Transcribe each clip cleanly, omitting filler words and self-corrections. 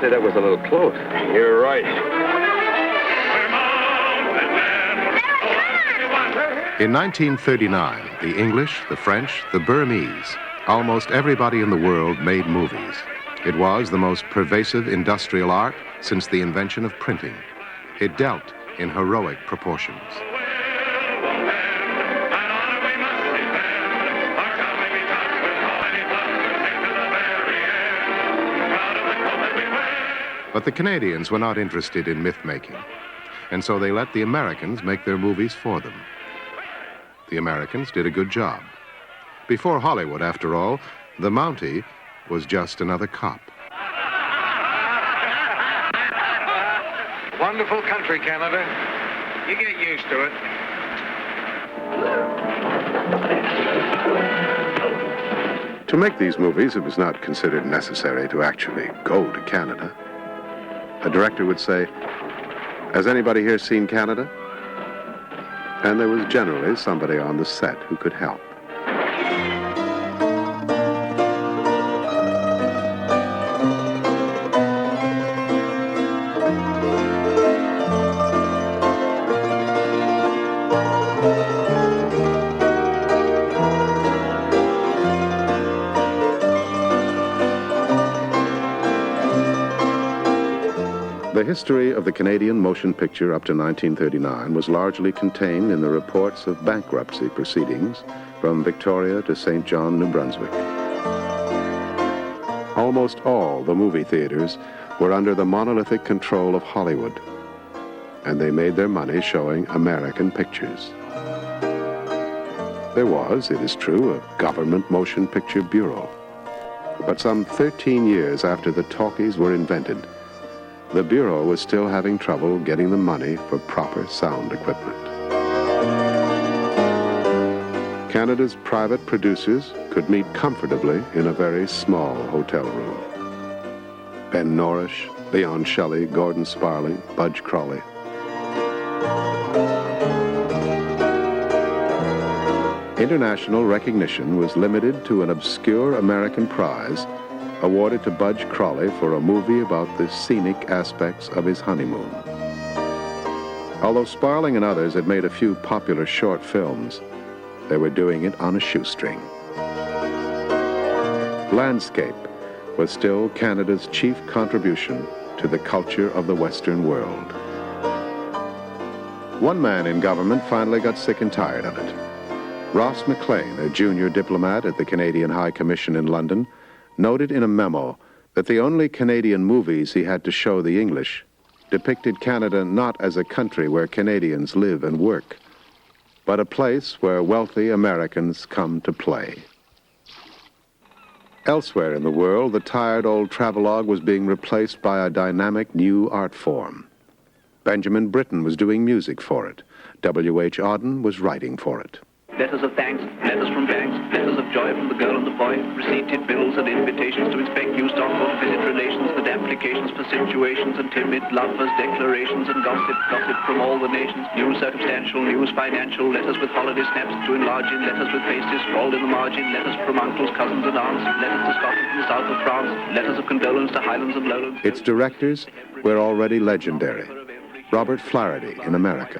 say that was a little close. You're right. In 1939, the English, the French, the Burmese, almost everybody in the world made movies. It was the most pervasive industrial art since the invention of printing. It dealt in heroic proportions. But the Canadians were not interested in myth-making, and so they let the Americans make their movies for them. The Americans did a good job. Before Hollywood, after all, the Mountie was just another cop. Wonderful country, Canada. You get used to it. To make these movies, it was not considered necessary to actually go to Canada. A director would say, "Has anybody here seen Canada?" And there was generally somebody on the set who could help. The history of the Canadian motion picture up to 1939 was largely contained in the reports of bankruptcy proceedings from Victoria to St. John, New Brunswick. Almost all the movie theaters were under the monolithic control of Hollywood, and they made their money showing American pictures. There was, it is true, a government motion picture bureau. But some 13 years after the talkies were invented, the Bureau was still having trouble getting the money for proper sound equipment. Canada's private producers could meet comfortably in a very small hotel room. Ben Norrish, Leon Shelley, Gordon Sparling, Budge Crawley. International recognition was limited to an obscure American prize awarded to Budge Crawley for a movie about the scenic aspects of his honeymoon. Although Sparling and others had made a few popular short films, they were doing it on a shoestring. Landscape was still Canada's chief contribution to the culture of the Western world. One man in government finally got sick and tired of it. Ross McLean, a junior diplomat at the Canadian High Commission in London, noted in a memo that the only Canadian movies he had to show the English depicted Canada not as a country where Canadians live and work, but a place where wealthy Americans come to play. Elsewhere in the world, the tired old travelogue was being replaced by a dynamic new art form. Benjamin Britten was doing music for it. W.H. Auden was writing for it. Letters of thanks, letters from banks, letters of joy from the girl and the boy, receipted bills and invitations to inspect new stock or to visit relations, and applications for situations and timid lovers, declarations and gossip from all the nations, news circumstantial, news financial, letters with holiday snaps to enlarge in, letters with faces scrawled in the margin, letters from uncles, cousins and aunts, letters to Scotland from the south of France, letters of condolence to Highlands and Lowlands. Its directors were already legendary. Robert Flaherty in America,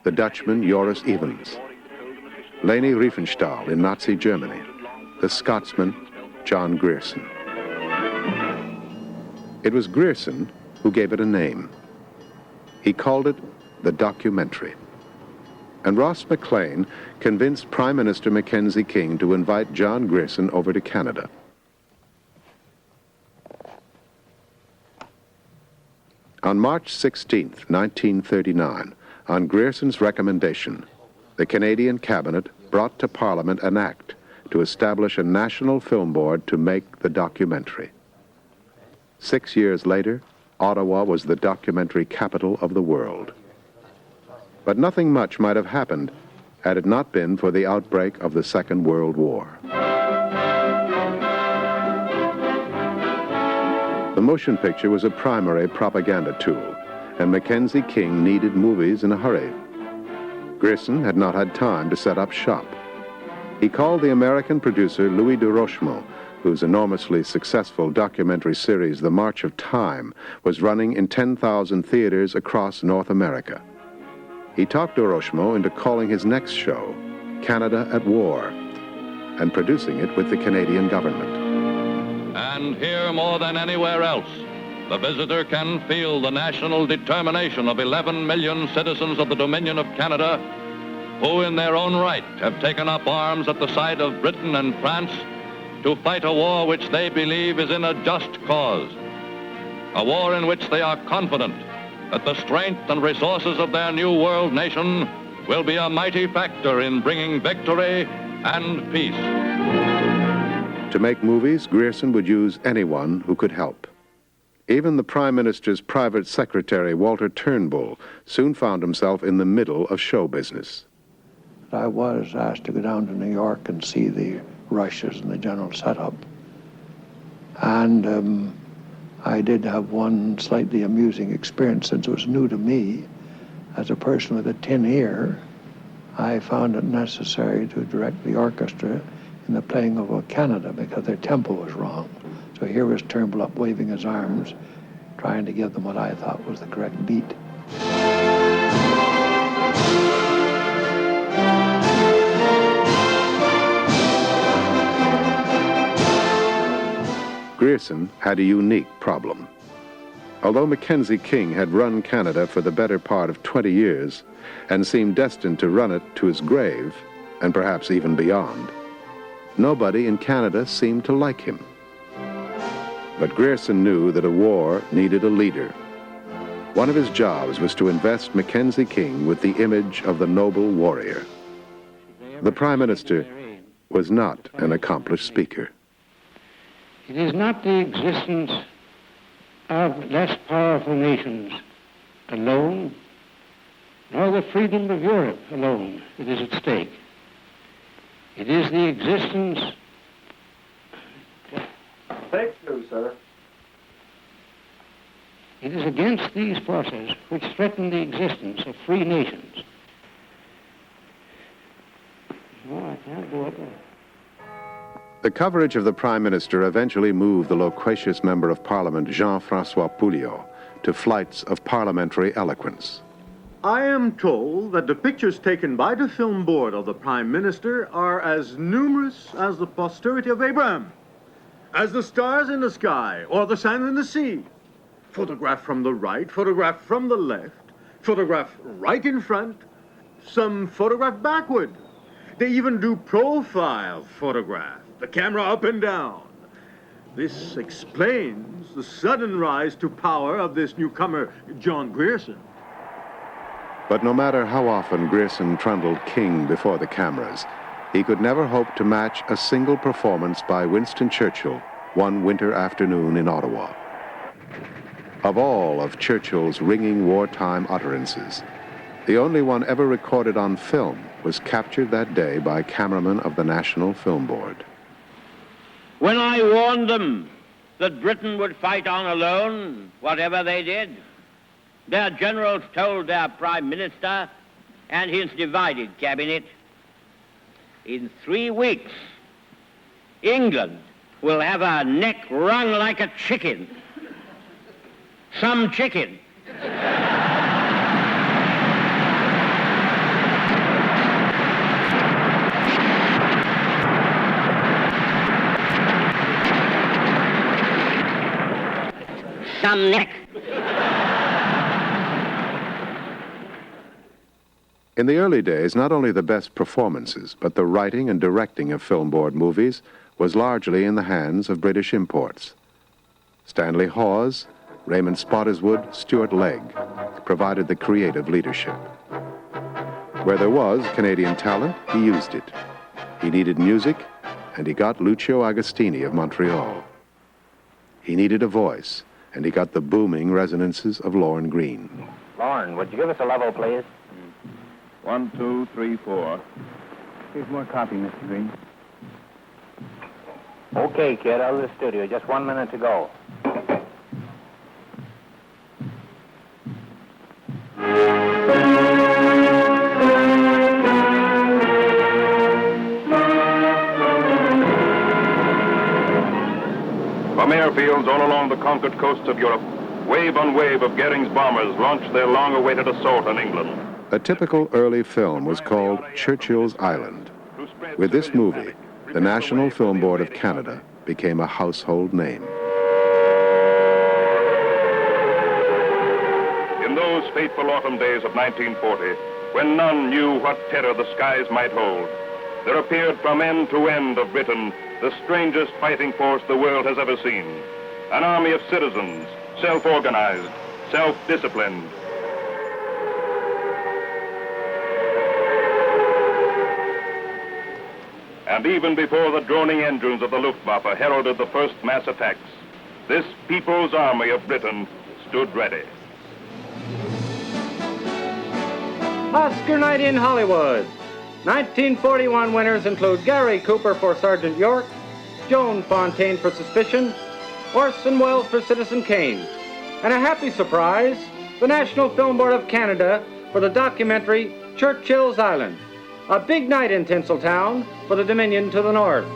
the Dutchman Joris Evans, Leni Riefenstahl in Nazi Germany, the Scotsman John Grierson. It was Grierson who gave it a name. He called it the documentary. And Ross McLean convinced Prime Minister Mackenzie King to invite John Grierson over to Canada. On March 16, 1939, on Grierson's recommendation, the Canadian Cabinet brought to Parliament an act to establish a national film board to make the documentary. 6 years later, Ottawa was the documentary capital of the world. But nothing much might have happened had it not been for the outbreak of the Second World War. The motion picture was a primary propaganda tool, and Mackenzie King needed movies in a hurry. Grierson had not had time to set up shop. He called the American producer Louis de Rochemont, whose enormously successful documentary series, The March of Time, was running in 10,000 theaters across North America. He talked Hiroshima into calling his next show, Canada at War, and producing it with the Canadian government. And here, more than anywhere else, the visitor can feel the national determination of 11 million citizens of the Dominion of Canada who, in their own right, have taken up arms at the side of Britain and France to fight a war which they believe is in a just cause, a war in which they are confident that the strength and resources of their new world nation will be a mighty factor in bringing victory and peace. To make movies, Grierson would use anyone who could help. Even the Prime Minister's private secretary, Walter Turnbull, soon found himself in the middle of show business. I was asked to go down to New York and see the rushes and the general setup. And I did have one slightly amusing experience since it was new to me. As a person with a tin ear, I found it necessary to direct the orchestra in the playing of O Canada because their tempo was wrong. So here was Turnbull up waving his arms, trying to give them what I thought was the correct beat. Grierson had a unique problem. Although Mackenzie King had run Canada for the better part of 20 years and seemed destined to run it to his grave, and perhaps even beyond, nobody in Canada seemed to like him. But Grierson knew that a war needed a leader. One of his jobs was to invest Mackenzie King with the image of the noble warrior. The Prime Minister was not an accomplished speaker. It is not the existence of less powerful nations alone, nor the freedom of Europe alone that is at stake. It is the existence... Thank you, sir. It is against these forces which threaten the existence of free nations. No, I can't do it. The coverage of the Prime Minister eventually moved the loquacious Member of Parliament, Jean-Francois Pouliot, to flights of parliamentary eloquence. I am told that the pictures taken by the film board of the Prime Minister are as numerous as the posterity of Abraham, as the stars in the sky or the sand in the sea. Photograph from the right, photograph from the left, photograph right in front, some photograph backward. They even do profile photograph, the camera up and down. This explains the sudden rise to power of this newcomer, John Grierson. But no matter how often Grierson trundled King before the cameras, he could never hope to match a single performance by Winston Churchill one winter afternoon in Ottawa. Of all of Churchill's ringing wartime utterances, the only one ever recorded on film was captured that day by cameramen of the National Film Board. When I warned them that Britain would fight on alone, whatever they did, their generals told their Prime Minister and his divided cabinet, in 3 weeks, England will have her neck wrung like a chicken. Some chicken. Some neck. In the early days, not only the best performances, but the writing and directing of Film Board movies was largely in the hands of British imports. Stanley Hawes, Raymond Spottiswoode, Stuart Legg provided the creative leadership. Where there was Canadian talent, he used it. He needed music, and he got Lucio Agostini of Montreal. He needed a voice, and he got the booming resonances of Lorne Greene. Lorne, would you give us a level, please? 1, 2, 3, 4. Here's more copy, Mr. Green. Okay, kid, out of the studio. Just 1 minute to go. themselves all along the conquered coasts of Europe, wave on wave of Goering's bombers launched their long-awaited assault on England. A typical early film was called Churchill's Island. With this movie, the National Film Board of Canada became a household name. In those fateful autumn days of 1940, when none knew what terror the skies might hold, there appeared from end to end of Britain the strangest fighting force the world has ever seen. An army of citizens, self-organized, self-disciplined. And even before the droning engines of the Luftwaffe heralded the first mass attacks, this People's Army of Britain stood ready. Oscar night in Hollywood. 1941 winners include Gary Cooper for Sergeant York, Joan Fontaine for Suspicion, Orson Welles for Citizen Kane, and a happy surprise, the National Film Board of Canada for the documentary Churchill's Island. A big night in Tinseltown for the Dominion to the north.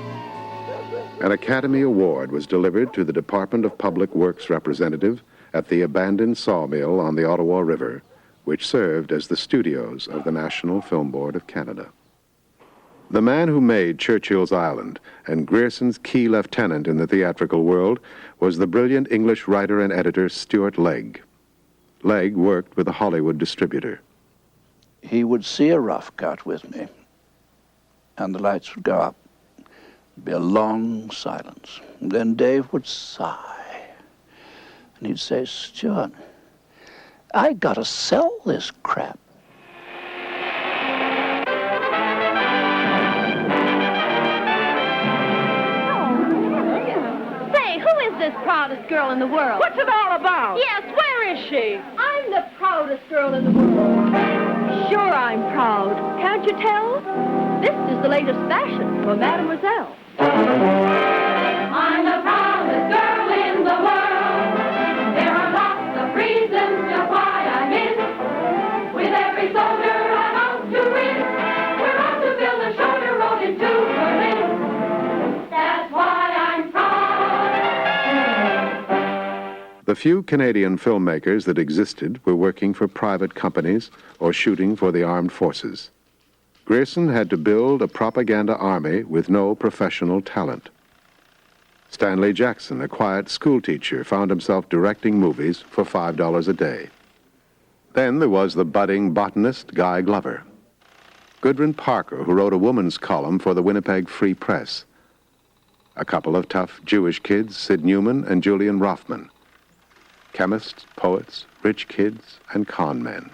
An Academy Award was delivered to the Department of Public Works representative at the abandoned sawmill on the Ottawa River, which served as the studios of the National Film Board of Canada. The man who made Churchill's Island and Grierson's key lieutenant in the theatrical world was the brilliant English writer and editor Stuart Legg. Legg worked with a Hollywood distributor. He would see a rough cut with me, and the lights would go up. There'd be a long silence. And then Dave would sigh, and he'd say, "Stuart, I gotta sell this crap." Say, who is this proudest girl in the world? What's it all about? Yes, where is she? I'm the proudest girl in the world. Sure I'm proud. Can't you tell? This is the latest fashion for Mademoiselle. I'm the proudest girl in the world. There are lots of reasons to why I'm in. With every soldier I'm out to win. We're out to build a shorter road into Berlin. That's why I'm proud. The few Canadian filmmakers that existed were working for private companies or shooting for the armed forces. Grierson had to build a propaganda army with no professional talent. Stanley Jackson, a quiet schoolteacher, found himself directing movies for $5 a day. Then there was the budding botanist Guy Glover. Gudrun Parker, who wrote a woman's column for the Winnipeg Free Press. A couple of tough Jewish kids, Sid Newman and Julian Rothman. Chemists, poets, rich kids, and con men.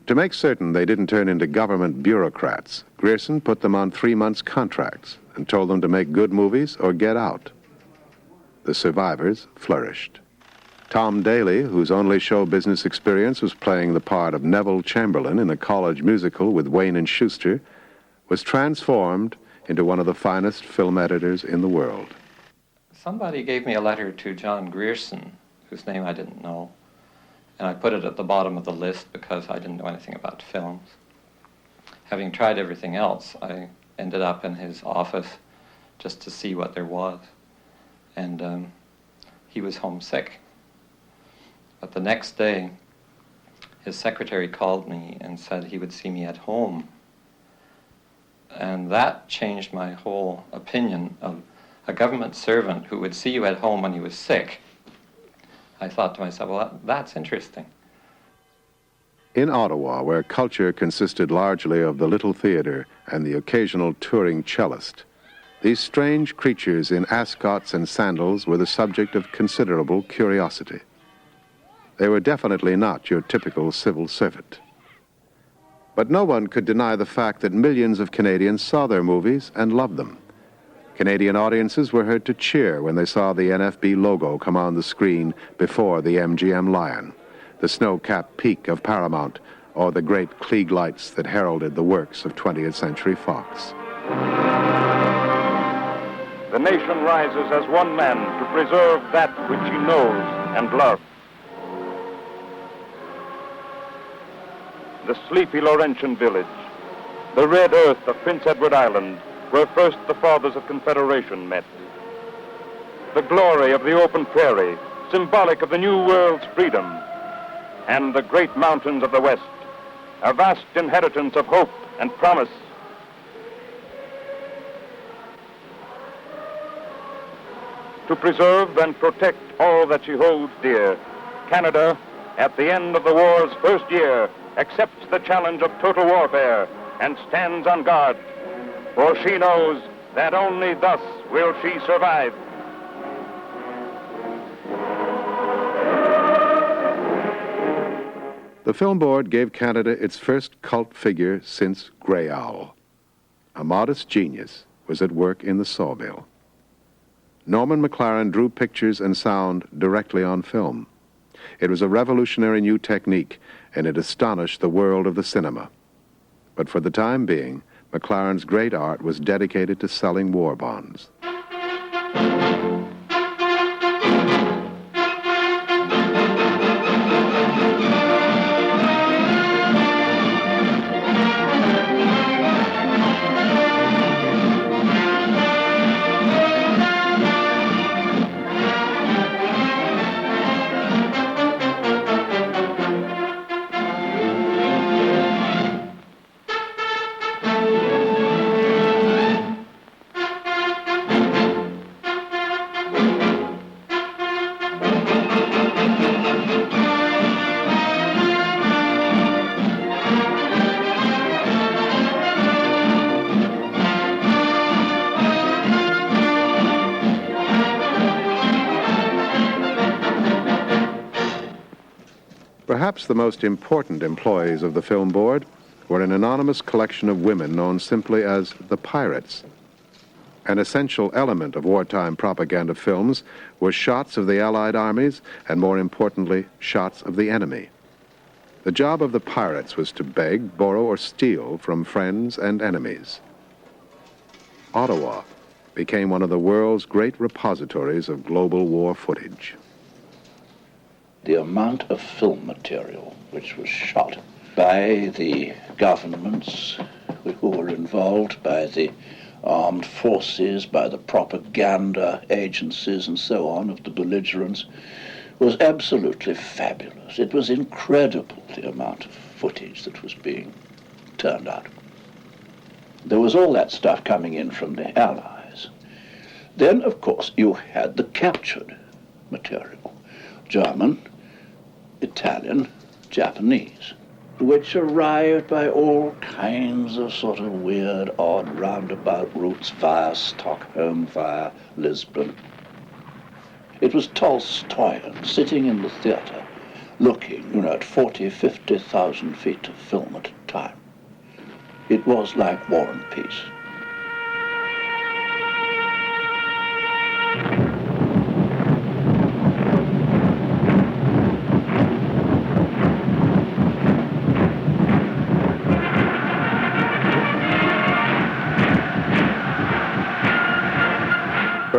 To make certain they didn't turn into government bureaucrats, Grierson put them on 3 months contracts and told them to make good movies or get out. The survivors flourished. Tom Daly, whose only show business experience was playing the part of Neville Chamberlain in a college musical with Wayne and Schuster, was transformed into one of the finest film editors in the world. Somebody gave me a letter to John Grierson, whose name I didn't know, and I put it at the bottom of the list because I didn't know anything about films. Having tried everything else, I ended up in his office just to see what there was. And he was homesick. But the next day, his secretary called me and said he would see me at home. And that changed my whole opinion of a government servant who would see you at home when you was sick. I thought to myself, well, that's interesting. In Ottawa, where culture consisted largely of the little theater and the occasional touring cellist, these strange creatures in ascots and sandals were the subject of considerable curiosity. They were definitely not your typical civil servant. But no one could deny the fact that millions of Canadians saw their movies and loved them. Canadian audiences were heard to cheer when they saw the NFB logo come on the screen before the MGM Lion, the snow-capped peak of Paramount, or the great Klieg lights that heralded the works of 20th Century Fox. The nation rises as one man to preserve that which he knows and loves. The sleepy Laurentian village, the red earth of Prince Edward Island, where first the fathers of Confederation met. the glory of the open prairie, symbolic of the new world's freedom, and the great mountains of the West, a vast inheritance of hope and promise. To preserve and protect all that she holds dear, Canada, at the end of the war's first year, accepts the challenge of total warfare and stands on guard, for she knows that only thus will she survive. The Film Board gave Canada its first cult figure since Grey Owl. A modest genius was at work in the sawmill. Norman McLaren drew pictures and sound directly on film. It was a revolutionary new technique, and it astonished the world of the cinema. But for the time being, McLaren's great art was dedicated to selling war bonds. Perhaps the most important employees of the Film Board were an anonymous collection of women known simply as the Pirates. An essential element of wartime propaganda films were shots of the Allied armies and, more importantly, shots of the enemy. The job of the pirates was to beg, borrow, or steal from friends and enemies. Ottawa became one of the world's great repositories of global war footage. The amount of film material which was shot by the governments who were involved, by the armed forces, by the propaganda agencies and so on of the belligerents, was absolutely fabulous. It was incredible, the amount of footage that was being turned out. There was all that stuff coming in from the Allies. Then, of course, you had the captured material, German, Italian, Japanese, which arrived by all kinds of sort of weird, odd, roundabout routes via Stockholm, via Lisbon. It was Tolstoyan sitting in the theater looking, at 40, 50,000 feet of film at a time. It was like War and Peace.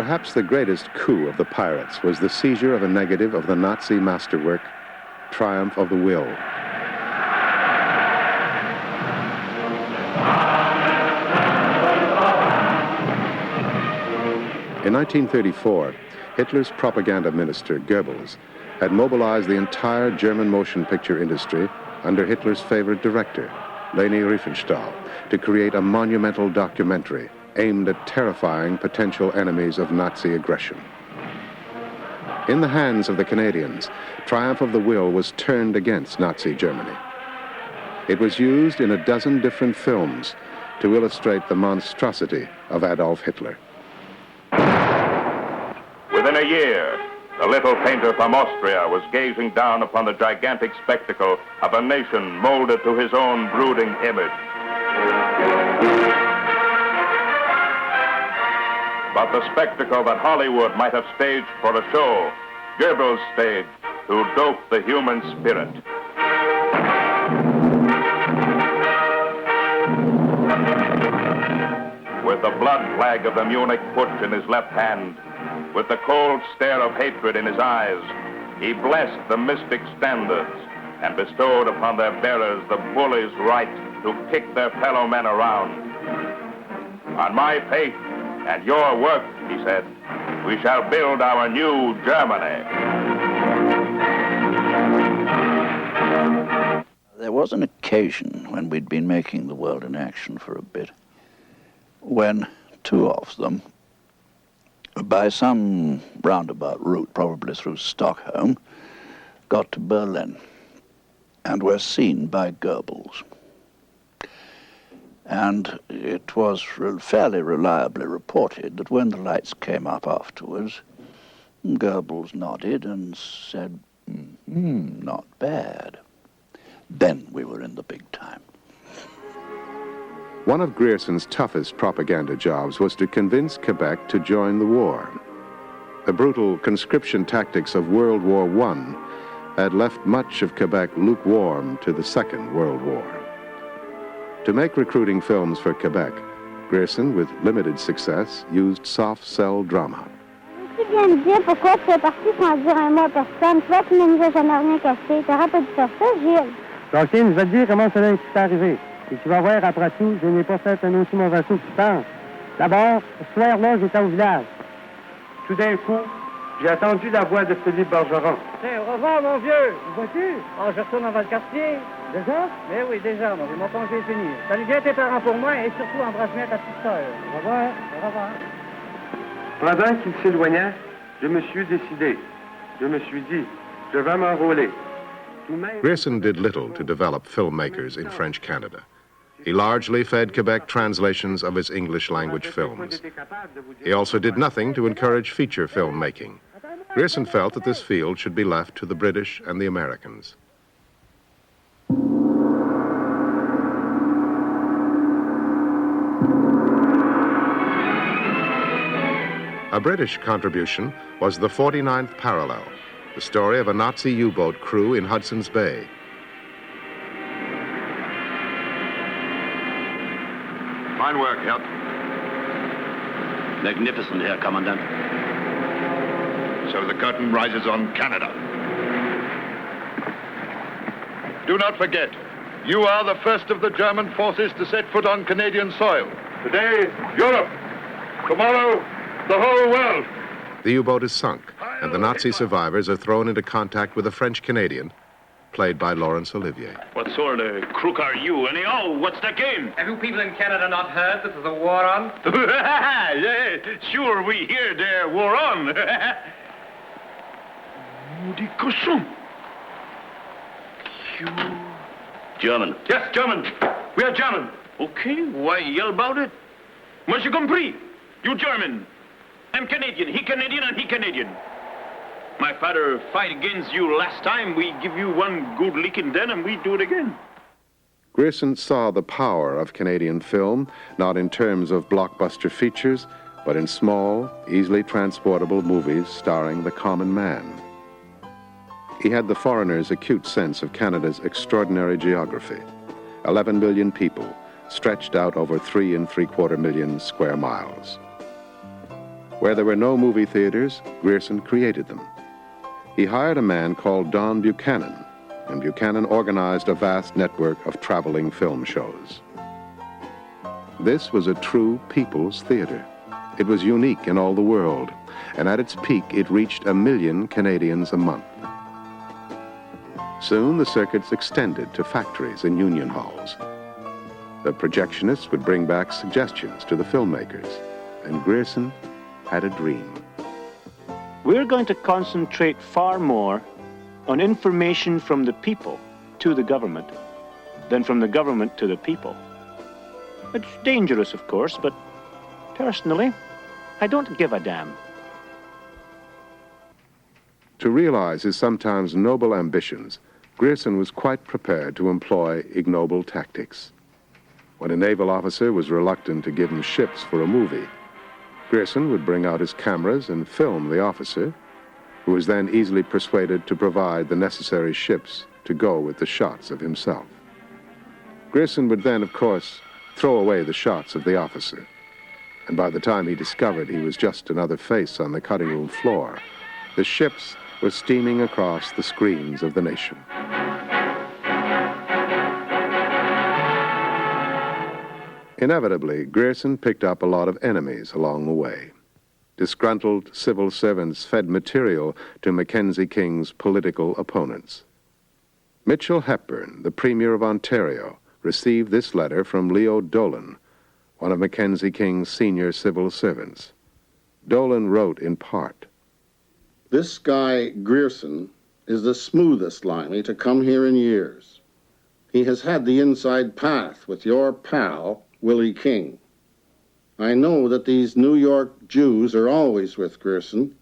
Perhaps the greatest coup of the pirates was the seizure of a negative of the Nazi masterwork, Triumph of the Will. In 1934, Hitler's propaganda minister, Goebbels, had mobilized the entire German motion picture industry under Hitler's favorite director, Leni Riefenstahl, to create a monumental documentary aimed at terrifying potential enemies of Nazi aggression. In the hands of the Canadians, Triumph of the Will was turned against Nazi Germany. It was used in a dozen different films to illustrate the monstrosity of Adolf Hitler. Within a year, the little painter from Austria was gazing down upon the gigantic spectacle of a nation molded to his own brooding image. But the spectacle that Hollywood might have staged for a show, Goebbels staged to dope the human spirit. With the blood flag of the Munich Putsch in his left hand, with the cold stare of hatred in his eyes, he blessed the mystic standards and bestowed upon their bearers the bully's right to kick their fellow men around. On my faith and your work, he said, we shall build our new Germany. There was an occasion when we'd been making the world in action for a bit, when two of them, by some roundabout route, probably through Stockholm, got to Berlin and were seen by Goebbels. And it was fairly reliably reported that when the lights came up afterwards, Goebbels nodded and said, not bad. Then we were in the big time. One of Grierson's toughest propaganda jobs was to convince Quebec to join the war. The brutal conscription tactics of World War I had left much of Quebec lukewarm to the Second World War. To make recruiting films for Quebec, Grierson, with limited success, used soft-sell drama. Tu viens me dire pourquoi tu es parti sans dire un mot à personne. Toi, tu ne nous as jamais rien caché. T'aurais pas dû faire ça, Gilles. OK, je vais te dire comment cela est arrivé. Et tu vas voir, après tout, je n'ai pas fait un aussi mauvais coup que tu penses. D'abord, ce soir-là, j'étais au village. Tout d'un coup, j'ai entendu la voix de Philippe Bergeron. Tiens, au revoir, mon vieux. Où vas-tu? Oh, je retourne dans votre quartier. Déjà? Mais oui, déjà, mon congé est fini. Salut bien tes parents pour moi et surtout embrasse bien ta petite sœur. Au revoir. Au revoir. Pendant qu'il s'éloignait, je me suis décidé. Je me suis dit, je vais m'enrôler. Grierson did little to develop filmmakers in French Canada. He largely fed Quebec translations of his English-language films. He also did nothing to encourage feature filmmaking. Grierson felt that this field should be left to the British and the Americans. A British contribution was The 49th Parallel, the story of a Nazi U-boat crew in Hudson's Bay. Fine work, Herr. Magnificent, Herr Commandant. So the curtain rises on Canada. Do not forget, you are the first of the German forces to set foot on Canadian soil. Today, Europe. Tomorrow, the whole world. The U-boat is sunk, and the Nazi survivors are thrown into contact with a French Canadian, played by Laurence Olivier. What sort of crook are you, anyhow? What's the game? Have you people in Canada not heard that there's a war on? Yeah, sure, we hear there war on. Maudit cochon. You... German. Yes, German. We are German. Okay, why yell about it? Moi, j'ai compris. You German. I'm Canadian. He Canadian and he Canadian. My father fight against you last time. We give you one good licking then and we do it again. Grierson saw the power of Canadian film, not in terms of blockbuster features, but in small, easily transportable movies starring the common man. He had the foreigner's acute sense of Canada's extraordinary geography. 11 million people, stretched out over 3 3/4 million square miles. Where there were no movie theaters, Grierson created them. He hired a man called Don Buchanan, and Buchanan organized a vast network of traveling film shows. This was a true people's theater. It was unique in all the world, and at its peak, it reached 1 million Canadians a month. Soon, the circuits extended to factories and union halls. The projectionists would bring back suggestions to the filmmakers, and Grierson had a dream. We're going to concentrate far more on information from the people to the government than from the government to the people. It's dangerous, of course, but personally, I don't give a damn. To realize his sometimes noble ambitions, Grierson was quite prepared to employ ignoble tactics. When a naval officer was reluctant to give him ships for a movie, Grierson would bring out his cameras and film the officer, who was then easily persuaded to provide the necessary ships to go with the shots of himself. Grierson would then, of course, throw away the shots of the officer, and by the time he discovered he was just another face on the cutting room floor, the ships were steaming across the screens of the nation. Inevitably, Grierson picked up a lot of enemies along the way. Disgruntled civil servants fed material to Mackenzie King's political opponents. Mitchell Hepburn, the Premier of Ontario, received this letter from Leo Dolan, one of Mackenzie King's senior civil servants. Dolan wrote in part, "This guy Grierson is the smoothest limey to come here in years. He has had the inside path with your pal, Willie King. I know that these New York Jews are always with Grierson,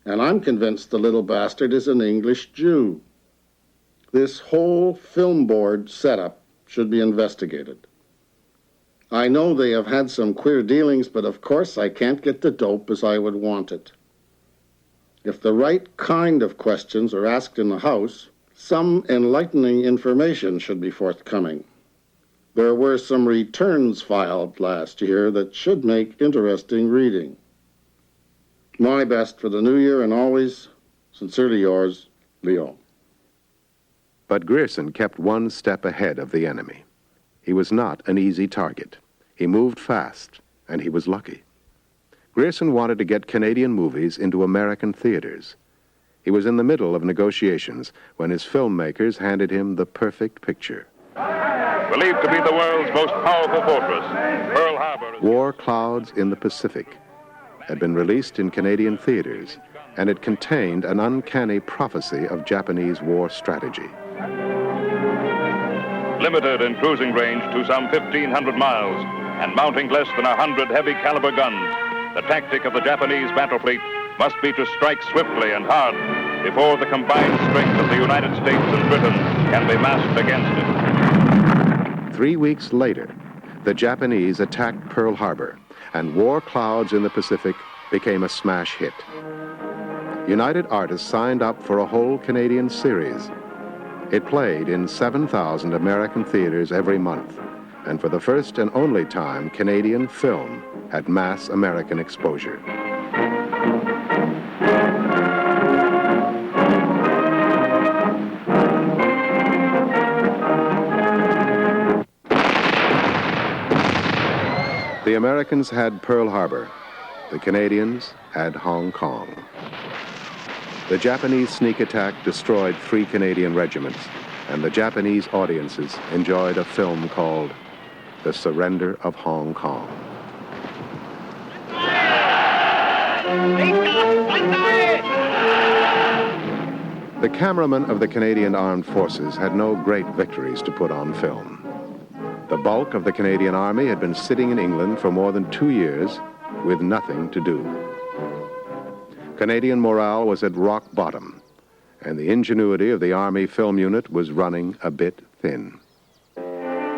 and I'm convinced the little bastard is an English Jew. This whole film board setup should be investigated. I know they have had some queer dealings, but of course I can't get the dope as I would want it. If the right kind of questions are asked in the House, some enlightening information should be forthcoming. There were some returns filed last year that should make interesting reading. My best for the new year, and always, sincerely yours, Leo." But Grierson kept one step ahead of the enemy. He was not an easy target. He moved fast, and he was lucky. Grierson wanted to get Canadian movies into American theaters. He was in the middle of negotiations when his filmmakers handed him the perfect picture. Believed to be the world's most powerful fortress, Pearl Harbor. War Clouds in the Pacific had been released in Canadian theaters, and it contained an uncanny prophecy of Japanese war strategy. Limited in cruising range to some 1,500 miles and mounting less than 100 heavy caliber guns, the tactic of the Japanese battle fleet must be to strike swiftly and hard before the combined strength of the United States and Britain can be massed against it. 3 weeks later, the Japanese attacked Pearl Harbor, and War Clouds in the Pacific became a smash hit. United Artists signed up for a whole Canadian series. It played in 7,000 American theaters every month, and for the first and only time, Canadian film had mass American exposure. The Americans had Pearl Harbor. The Canadians had Hong Kong. The Japanese sneak attack destroyed 3 Canadian regiments, and the Japanese audiences enjoyed a film called The Surrender of Hong Kong. The cameramen of the Canadian Armed Forces had no great victories to put on film. The bulk of the Canadian Army had been sitting in England for more than 2 years with nothing to do. Canadian morale was at rock bottom, and the ingenuity of the Army Film Unit was running a bit thin.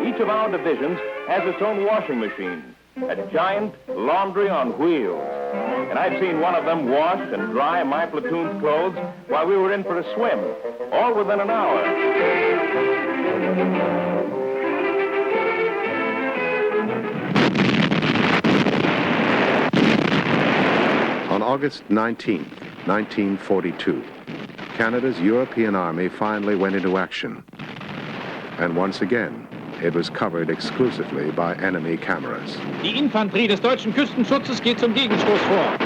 Each of our divisions has its own washing machine, a giant laundry on wheels. And I've seen one of them wash and dry my platoon's clothes while we were in for a swim, all within an hour. On August 19, 1942, Canada's European Army finally went into action. And once again, it was covered exclusively by enemy cameras. Die Infanterie des deutschen Küstenschutzes geht zum Gegenstoß vor.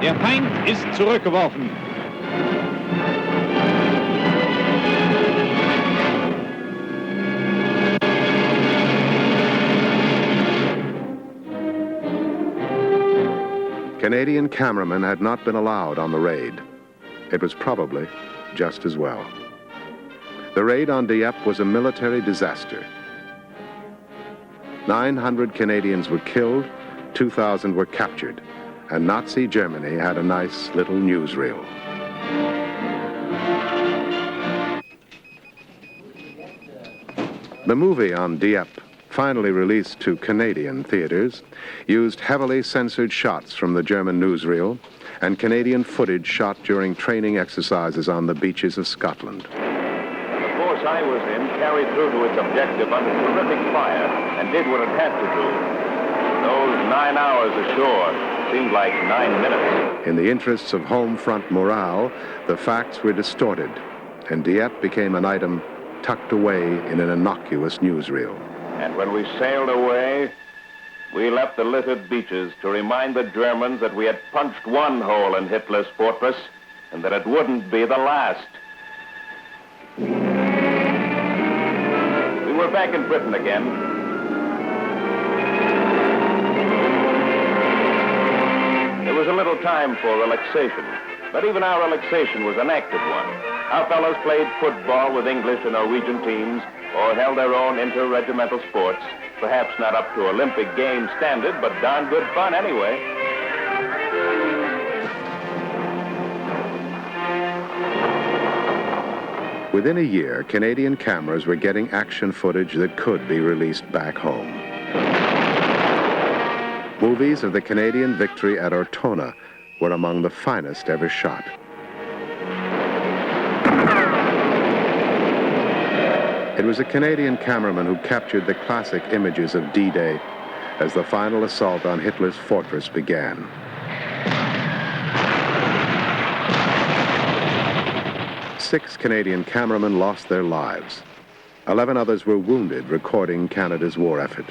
Der Feind ist zurückgeworfen. Canadian cameramen had not been allowed on the raid. It was probably just as well. The raid on Dieppe was a military disaster. 900 Canadians were killed, 2,000 were captured, and Nazi Germany had a nice little newsreel. The movie on Dieppe, finally released to Canadian theaters, used heavily censored shots from the German newsreel and Canadian footage shot during training exercises on the beaches of Scotland. The force I was in carried through to its objective under terrific fire and did what it had to do. Those 9 hours ashore seemed like 9 minutes. In the interests of home front morale, the facts were distorted, and Dieppe became an item tucked away in an innocuous newsreel. And when we sailed away, we left the littered beaches to remind the Germans that we had punched one hole in Hitler's fortress and that it wouldn't be the last. We were back in Britain again. There was a little time for relaxation, but even our relaxation was an active one. Our fellows played football with English and Norwegian teams or held their own inter-regimental sports, perhaps not up to Olympic Games standard, but darn good fun anyway. Within a year, Canadian cameras were getting action footage that could be released back home. Movies of the Canadian victory at Ortona were among the finest ever shot. It was a Canadian cameraman who captured the classic images of D-Day as the final assault on Hitler's fortress began. Six Canadian cameramen lost their lives. 11 others were wounded recording Canada's war effort.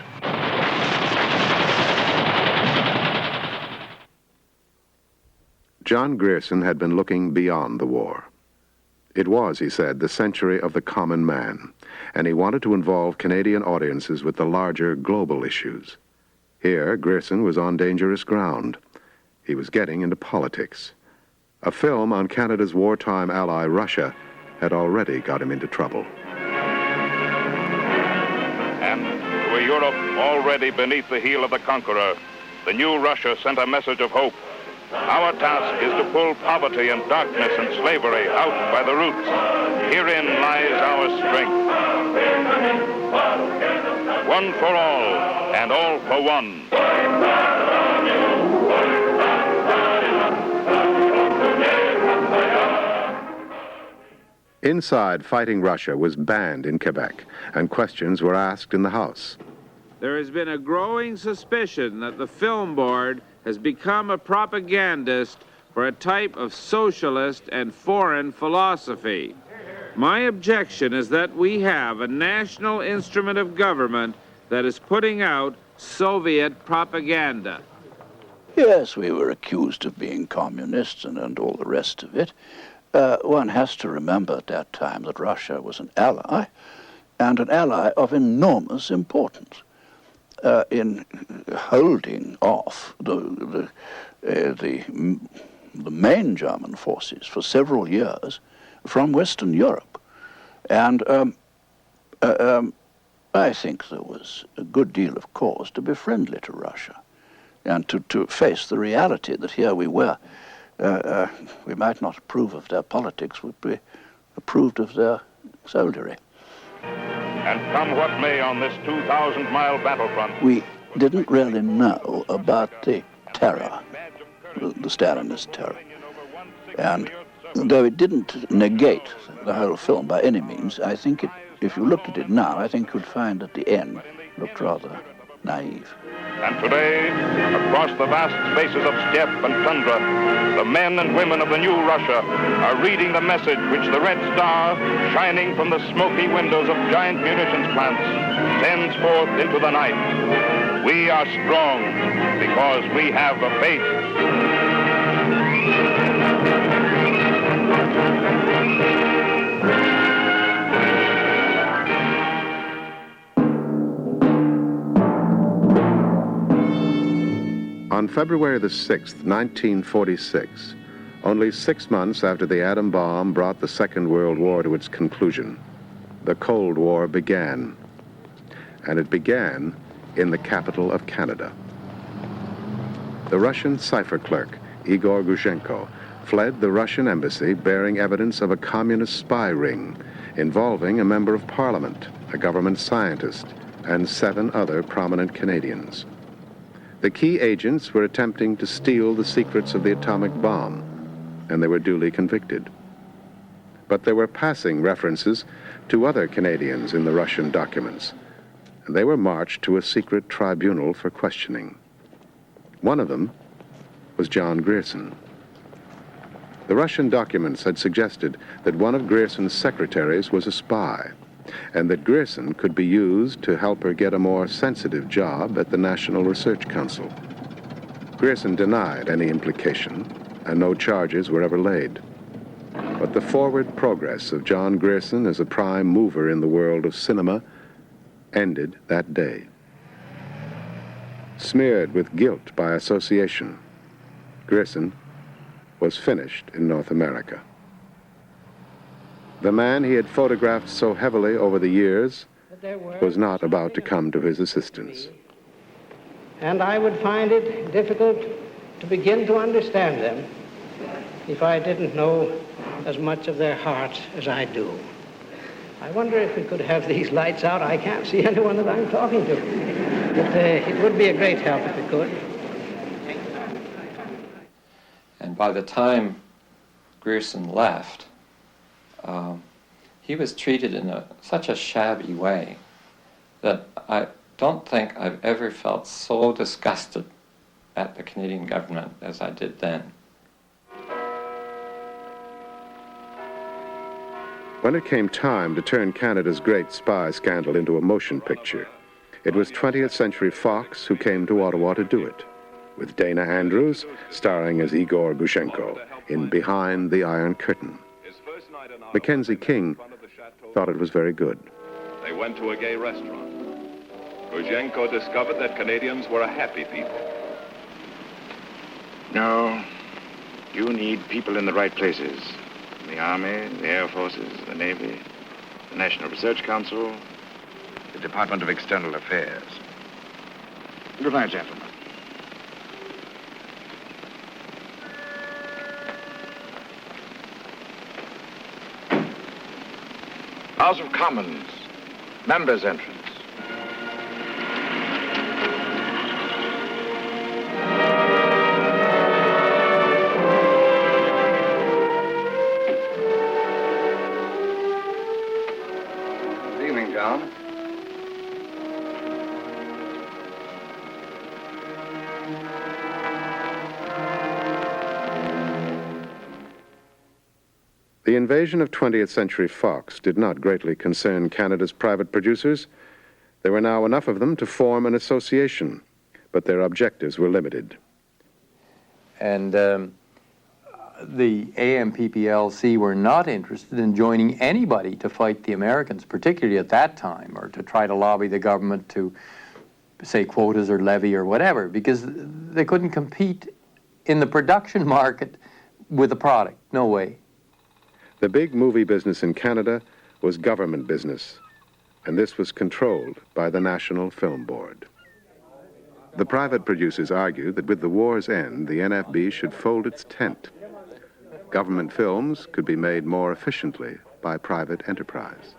John Grierson had been looking beyond the war. It was, he said, the century of the common man, and he wanted to involve Canadian audiences with the larger global issues. Here, Grierson was on dangerous ground. He was getting into politics. A film on Canada's wartime ally, Russia, had already got him into trouble. And to a Europe already beneath the heel of the conqueror, the new Russia sent a message of hope. Our task is to pull poverty and darkness and slavery out by the roots. Herein lies our strength. One for all, and all for one. Inside, fighting Russia was banned in Quebec, and questions were asked in the House. There has been a growing suspicion that the Film Board has become a propagandist for a type of socialist and foreign philosophy. My objection is that we have a national instrument of government that is putting out Soviet propaganda. Yes, we were accused of being communists and all the rest of it. One has to remember at that time that Russia was an ally, and an ally of enormous importance in holding off the main German forces for several years from Western Europe. And I think there was a good deal of cause to be friendly to Russia and to face the reality that here we were. We might not approve of their politics, but we approved of their soldiery. And come what may on this 2,000-mile battlefront. We didn't really know about the terror, the Stalinist terror. And though it didn't negate the whole film by any means, I think if you looked at it now, I think you'd find that the end looked rather naive. And today, across the vast spaces of steppe and tundra, the men and women of the new Russia are reading the message which the Red Star, shining from the smoky windows of giant munitions plants, sends forth into the night. We are strong because we have a faith. On February the 6th, 1946, only 6 months after the atom bomb brought the Second World War to its conclusion, the Cold War began. And it began in the capital of Canada. The Russian cipher clerk, Igor Gushenko, fled the Russian embassy bearing evidence of a communist spy ring involving a member of parliament, a government scientist, and 7 other prominent Canadians. The key agents were attempting to steal the secrets of the atomic bomb, and they were duly convicted. But there were passing references to other Canadians in the Russian documents, and they were marched to a secret tribunal for questioning. One of them was John Grierson. The Russian documents had suggested that one of Grierson's secretaries was a spy, and that Grierson could be used to help her get a more sensitive job at the National Research Council. Grierson denied any implication, and no charges were ever laid. But the forward progress of John Grierson as a prime mover in the world of cinema ended that day. Smeared with guilt by association, Grierson was finished in North America. The man he had photographed so heavily over the years was not about to come to his assistance. And I would find it difficult to begin to understand them if I didn't know as much of their hearts as I do. I wonder if we could have these lights out. I can't see anyone that I'm talking to. But it would be a great help if we could. And by the time Grierson left, he was treated in such a shabby way that I don't think I've ever felt so disgusted at the Canadian government as I did then. When it came time to turn Canada's great spy scandal into a motion picture, it was 20th Century Fox who came to Ottawa to do it, with Dana Andrews starring as Igor Gushenko in Behind the Iron Curtain. Mackenzie King thought it was very good. They went to a gay restaurant. Gushenko discovered that Canadians were a happy people. No, you need people in the right places. The Army, the Air Forces, the Navy, the National Research Council, the Department of External Affairs. Good night, gentlemen. House of Commons, members' entrance. Good evening, John. The invasion of 20th Century Fox did not greatly concern Canada's private producers. There were now enough of them to form an association, but their objectives were limited. And the AMPPLC were not interested in joining anybody to fight the Americans, particularly at that time, or to try to lobby the government to say quotas or levy or whatever, because they couldn't compete in the production market with the product. No way. The big movie business in Canada was government business, and this was controlled by the National Film Board. The private producers argued that with the war's end, the NFB should fold its tent. Government films could be made more efficiently by private enterprise.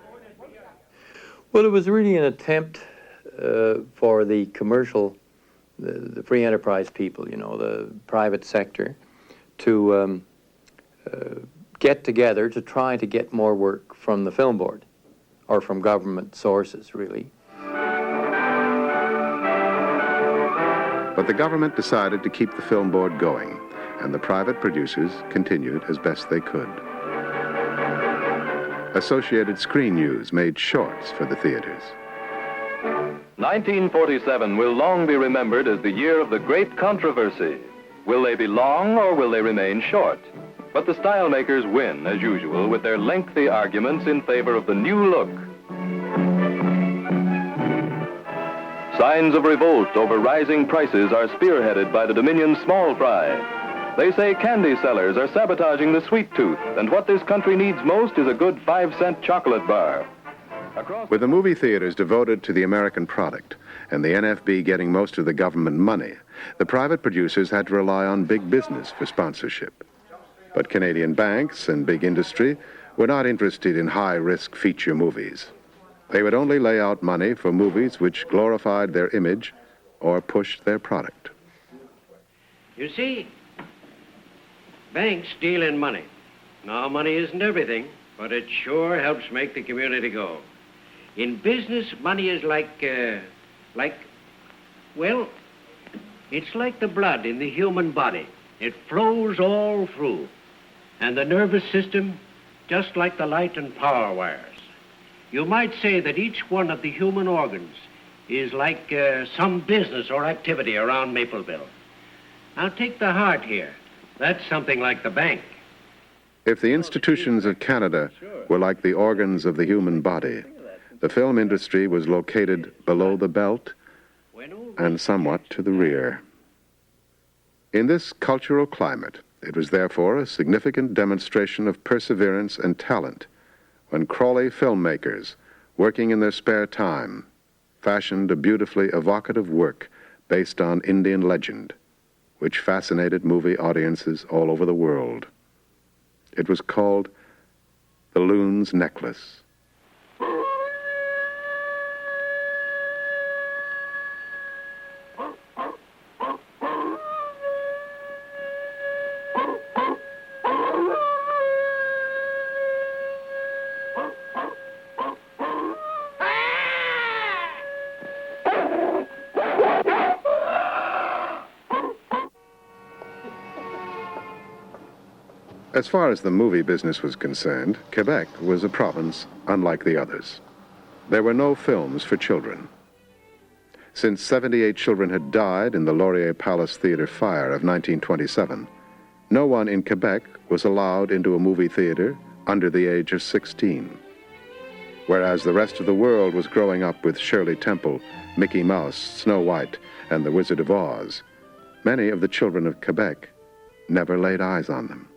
Well, it was really an attempt for the commercial, the free enterprise people, you know, the private sector, to get together to try to get more work from the film board, or from government sources, really. But the government decided to keep the film board going, and the private producers continued as best they could. Associated Screen News made shorts for the theaters. 1947 will long be remembered as the year of the great controversy. Will they be long or will they remain short? But the style makers win, as usual, with their lengthy arguments in favor of the new look. Signs of revolt over rising prices are spearheaded by the Dominion small fry. They say candy sellers are sabotaging the sweet tooth, and what this country needs most is a good 5-cent chocolate bar. With the movie theaters devoted to the American product and the NFB getting most of the government money, the private producers had to rely on big business for sponsorship. But Canadian banks and big industry were not interested in high-risk feature movies. They would only lay out money for movies which glorified their image or pushed their product. You see, banks deal in money. Now, money isn't everything, but it sure helps make the community go. In business, money is well, it's like the blood in the human body. It flows all through. And the nervous system, just like the light and power wires. You might say that each one of the human organs is like some business or activity around Mapleville. Now take the heart here. That's something like the bank. If the institutions of Canada were like the organs of the human body, the film industry was located below the belt and somewhat to the rear. In this cultural climate, it was therefore a significant demonstration of perseverance and talent when Crawley filmmakers, working in their spare time, fashioned a beautifully evocative work based on Indian legend, which fascinated movie audiences all over the world. It was called The Loon's Necklace. As far as the movie business was concerned, Quebec was a province unlike the others. There were no films for children. Since 78 children had died in the Laurier Palace Theatre fire of 1927, no one in Quebec was allowed into a movie theatre under the age of 16. Whereas the rest of the world was growing up with Shirley Temple, Mickey Mouse, Snow White, and the Wizard of Oz, many of the children of Quebec never laid eyes on them.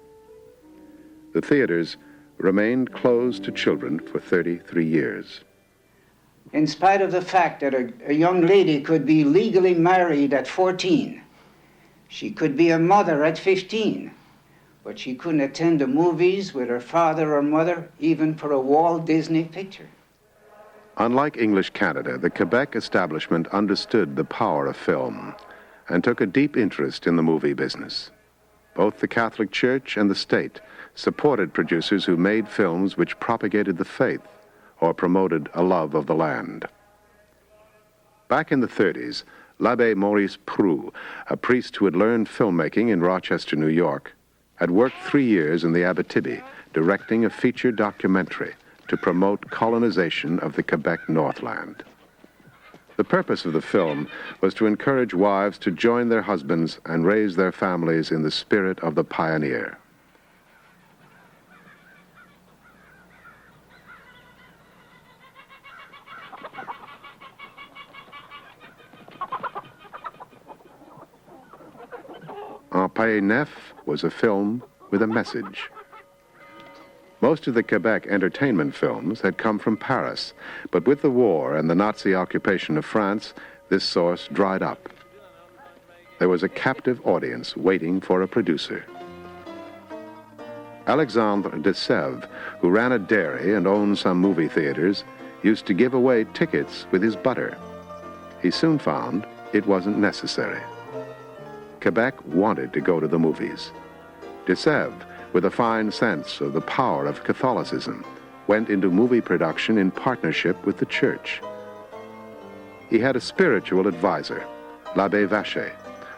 The theaters remained closed to children for 33 years. In spite of the fact that a young lady could be legally married at 14, she could be a mother at 15, but she couldn't attend the movies with her father or mother, even for a Walt Disney picture. Unlike English Canada, the Quebec establishment understood the power of film and took a deep interest in the movie business. Both the Catholic Church and the state supported producers who made films which propagated the faith or promoted a love of the land. Back in the 30s, l'Abbé Maurice Prou, a priest who had learned filmmaking in Rochester, New York, had worked 3 years in the Abitibi directing a feature documentary to promote colonization of the Quebec Northland. The purpose of the film was to encourage wives to join their husbands and raise their families in the spirit of the pioneer. Un Pays Neuf was a film with a message. Most of the Quebec entertainment films had come from Paris, but with the war and the Nazi occupation of France, this source dried up. There was a captive audience waiting for a producer. Alexandre de Sèvres, who ran a dairy and owned some movie theaters, used to give away tickets with his butter. He soon found it wasn't necessary. Quebec wanted to go to the movies. De Sèvres, with a fine sense of the power of Catholicism, went into movie production in partnership with the church. He had a spiritual advisor, l'Abbé Vacher,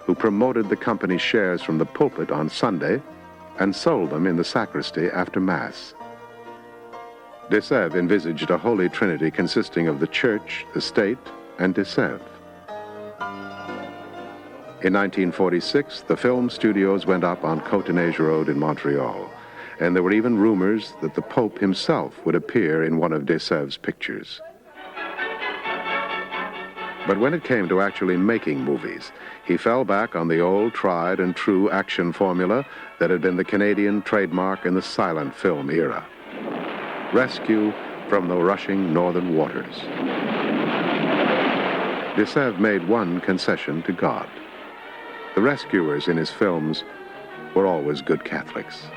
who promoted the company's shares from the pulpit on Sunday and sold them in the sacristy after Mass. De Sèvres envisaged a holy trinity consisting of the church, the state, and de Sèvres. In 1946, the film studios went up on Côte-Neige Road in Montreal, and there were even rumors that the Pope himself would appear in one of de Sèvres' pictures. But when it came to actually making movies, he fell back on the old tried and true action formula that had been the Canadian trademark in the silent film era. Rescue from the rushing northern waters. De Sèvres made one concession to God. The rescuers in his films were always good Catholics.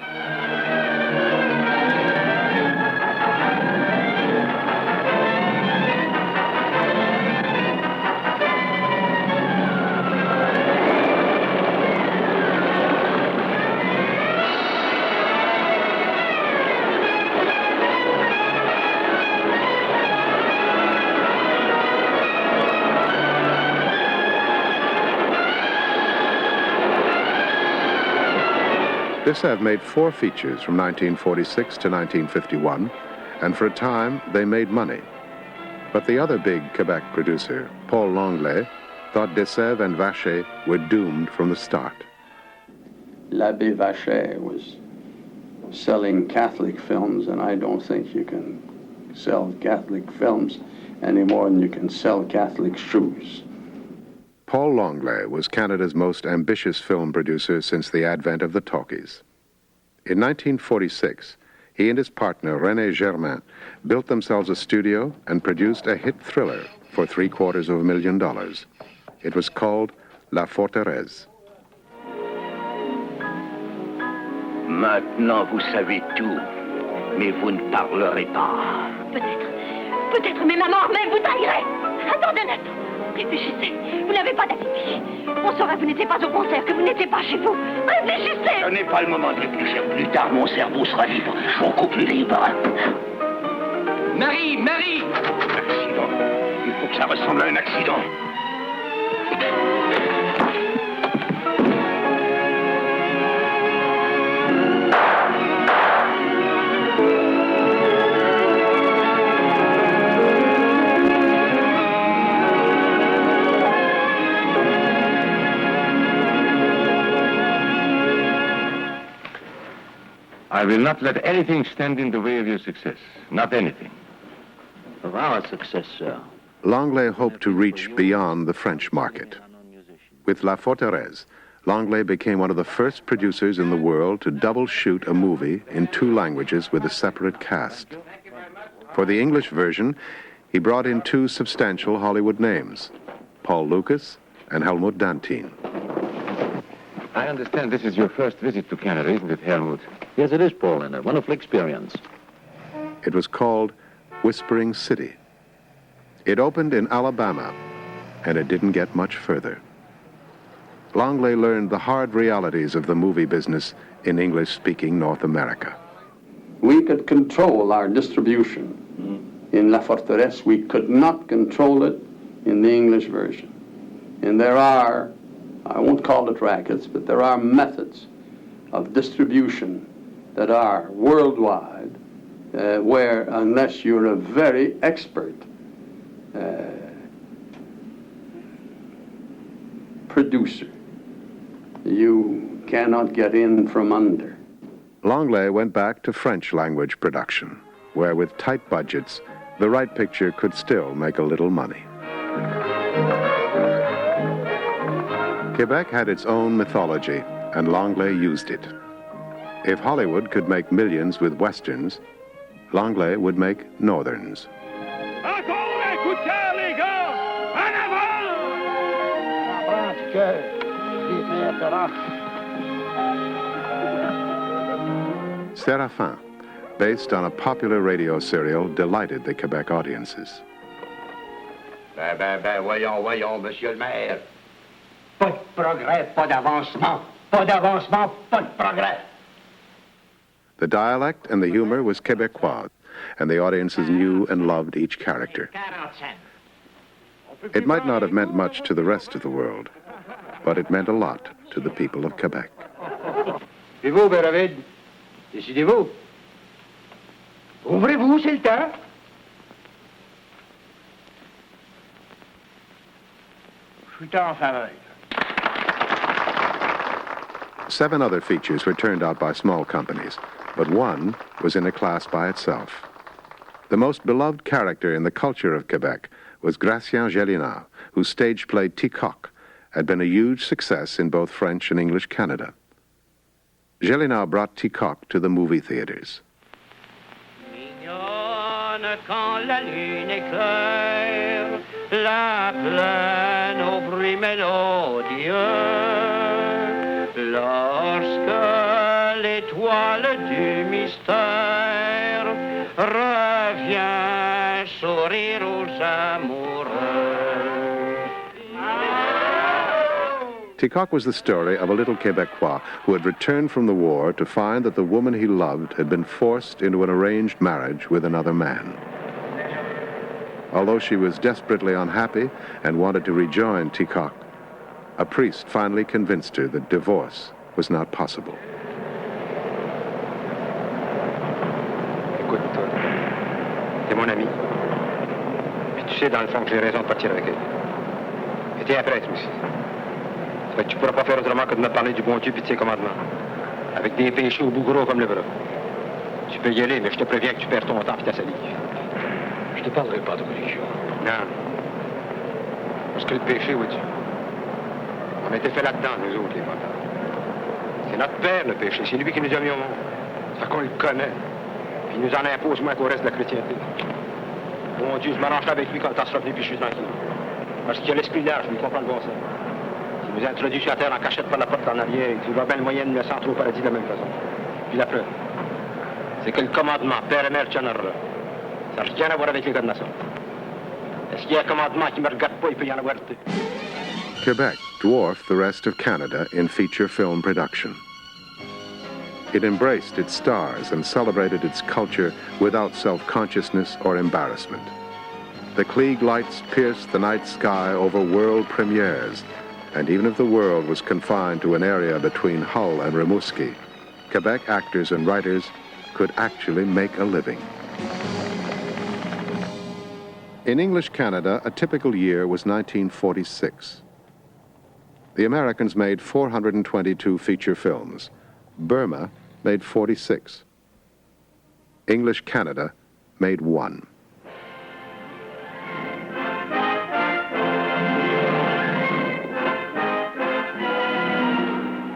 De Sèvres made 4 features from 1946 to 1951 and for a time they made money. But the other big Quebec producer, Paul Langlais, thought Dessève and Vacher were doomed from the start. L'Abbé Vacher was selling Catholic films, and I don't think you can sell Catholic films any more than you can sell Catholic shoes. Paul Langlais was Canada's most ambitious film producer since the advent of the talkies. In 1946, he and his partner, René Germain, built themselves a studio and produced a hit thriller for $750,000. It was called La Forteresse. Maintenant, vous savez tout, mais vous ne parlerez pas. Peut-être même à mort même, vous taillerez. Attendez un instant. Réfléchissez. Vous n'avez pas d'alibi. On saura que vous n'étiez pas au concert, que vous n'étiez pas chez vous. Réfléchissez. Ce n'est pas le moment de réfléchir. Plus tard, mon cerveau sera libre. Beaucoup plus libre. Marie, Marie! Accident. Il faut que ça ressemble à un accident. I will not let anything stand in the way of your success. Not anything. Of our success, sir. Langlais hoped to reach beyond the French market. With La Forteresse, Langlais became one of the first producers in the world to double shoot a movie in 2 languages with a separate cast. For the English version, he brought in 2 substantial Hollywood names, Paul Lucas and Helmut Dantin. I understand this is your first visit to Canada, isn't it, Helmut? Yes, it is, Paul, and a wonderful experience. It was called Whispering City. It opened in Alabama, and it didn't get much further. Langlais learned the hard realities of the movie business in English-speaking North America. We could control our distribution. In La Forteresse, we could not control it in the English version. And there are, I won't call it rackets, but there are methods of distribution that are worldwide, where unless you're a very expert producer, you cannot get in from under. Langlais went back to French language production, where with tight budgets, the right picture could still make a little money. Quebec had its own mythology, and Langlais used it. If Hollywood could make millions with westerns, Langlais would make northerns. Séraphin, based on a popular radio serial, delighted the Quebec audiences. Voyons, monsieur le maire. Pas de progrès, pas d'avancement. Pas d'avancement, pas de progrès. The dialect and the humor was Quebecois, and the audiences knew and loved each character. It might not have meant much to the rest of the world, but it meant a lot to the people of Quebec. Et vous, Béravid, décidez-vous. Ouvrez-vous, c'est le temps. Je suis en faveur. 7 other features were turned out by small companies, but one was in a class by itself. The most beloved character in the culture of Quebec was Gratien Gélinas, whose stage play Ticoc had been a huge success in both French and English Canada. Gélinas brought Ticoc to the movie theaters. Mignonne quand la lune éclaire, la plaine au bruit mélodieux, lorsque l'étoile du mystère revient sourire aux amoureux. Ticoc was the story of a little Quebecois who had returned from the war to find that the woman he loved had been forced into an arranged marriage with another man. Although she was desperately unhappy and wanted to rejoin Ticoc, a priest finally convinced her that divorce was not possible. Écoute, T'es mon ami. Puis tu sais, dans le fond, que j'ai raison de partir avec elle. Et t'es un prêtre aussi. Ça fait que tu pourras pas faire autrement que de me parler du bon Dieu puis de ses commandements. Avec des péchés au bout gros comme le bras. Tu peux y aller, mais je te préviens que tu perds ton temps puis ta salive. Je te parlerai pas de religion. Non. Parce que le péché, oui, on a été fait là-dedans, nous autres, les motards. C'est notre père, le péché. C'est lui qui nous a mis au monde. Ça fait qu'on le connaît. Puis il nous en impose moins qu'au reste de la chrétienté. Bon Dieu, je m'arrangerai avec lui quand le temps sera venu, puis je suis tranquille. Parce qu'il a l'esprit large, il comprend le bon sens. Il nous a introduit sur la terre en cachette par la porte en arrière, et qu'il voit bien le moyen de nous laisser entrer au paradis de la même façon. Puis la preuve, c'est que le commandement, père et mère, tu en auras. Ça n'a rien à voir avec les gars de nation. Est-ce qu'il y a un commandement qui ne me regarde pas, il peut y en avoir deux. Quebec dwarfed the rest of Canada in feature film production. It embraced its stars and celebrated its culture without self-consciousness or embarrassment. The Klieg lights pierced the night sky over world premieres, and even if the world was confined to an area between Hull and Rimouski, Quebec actors and writers could actually make a living. In English Canada, a typical year was 1946. The Americans made 422 feature films. Burma made 46. English Canada made 1.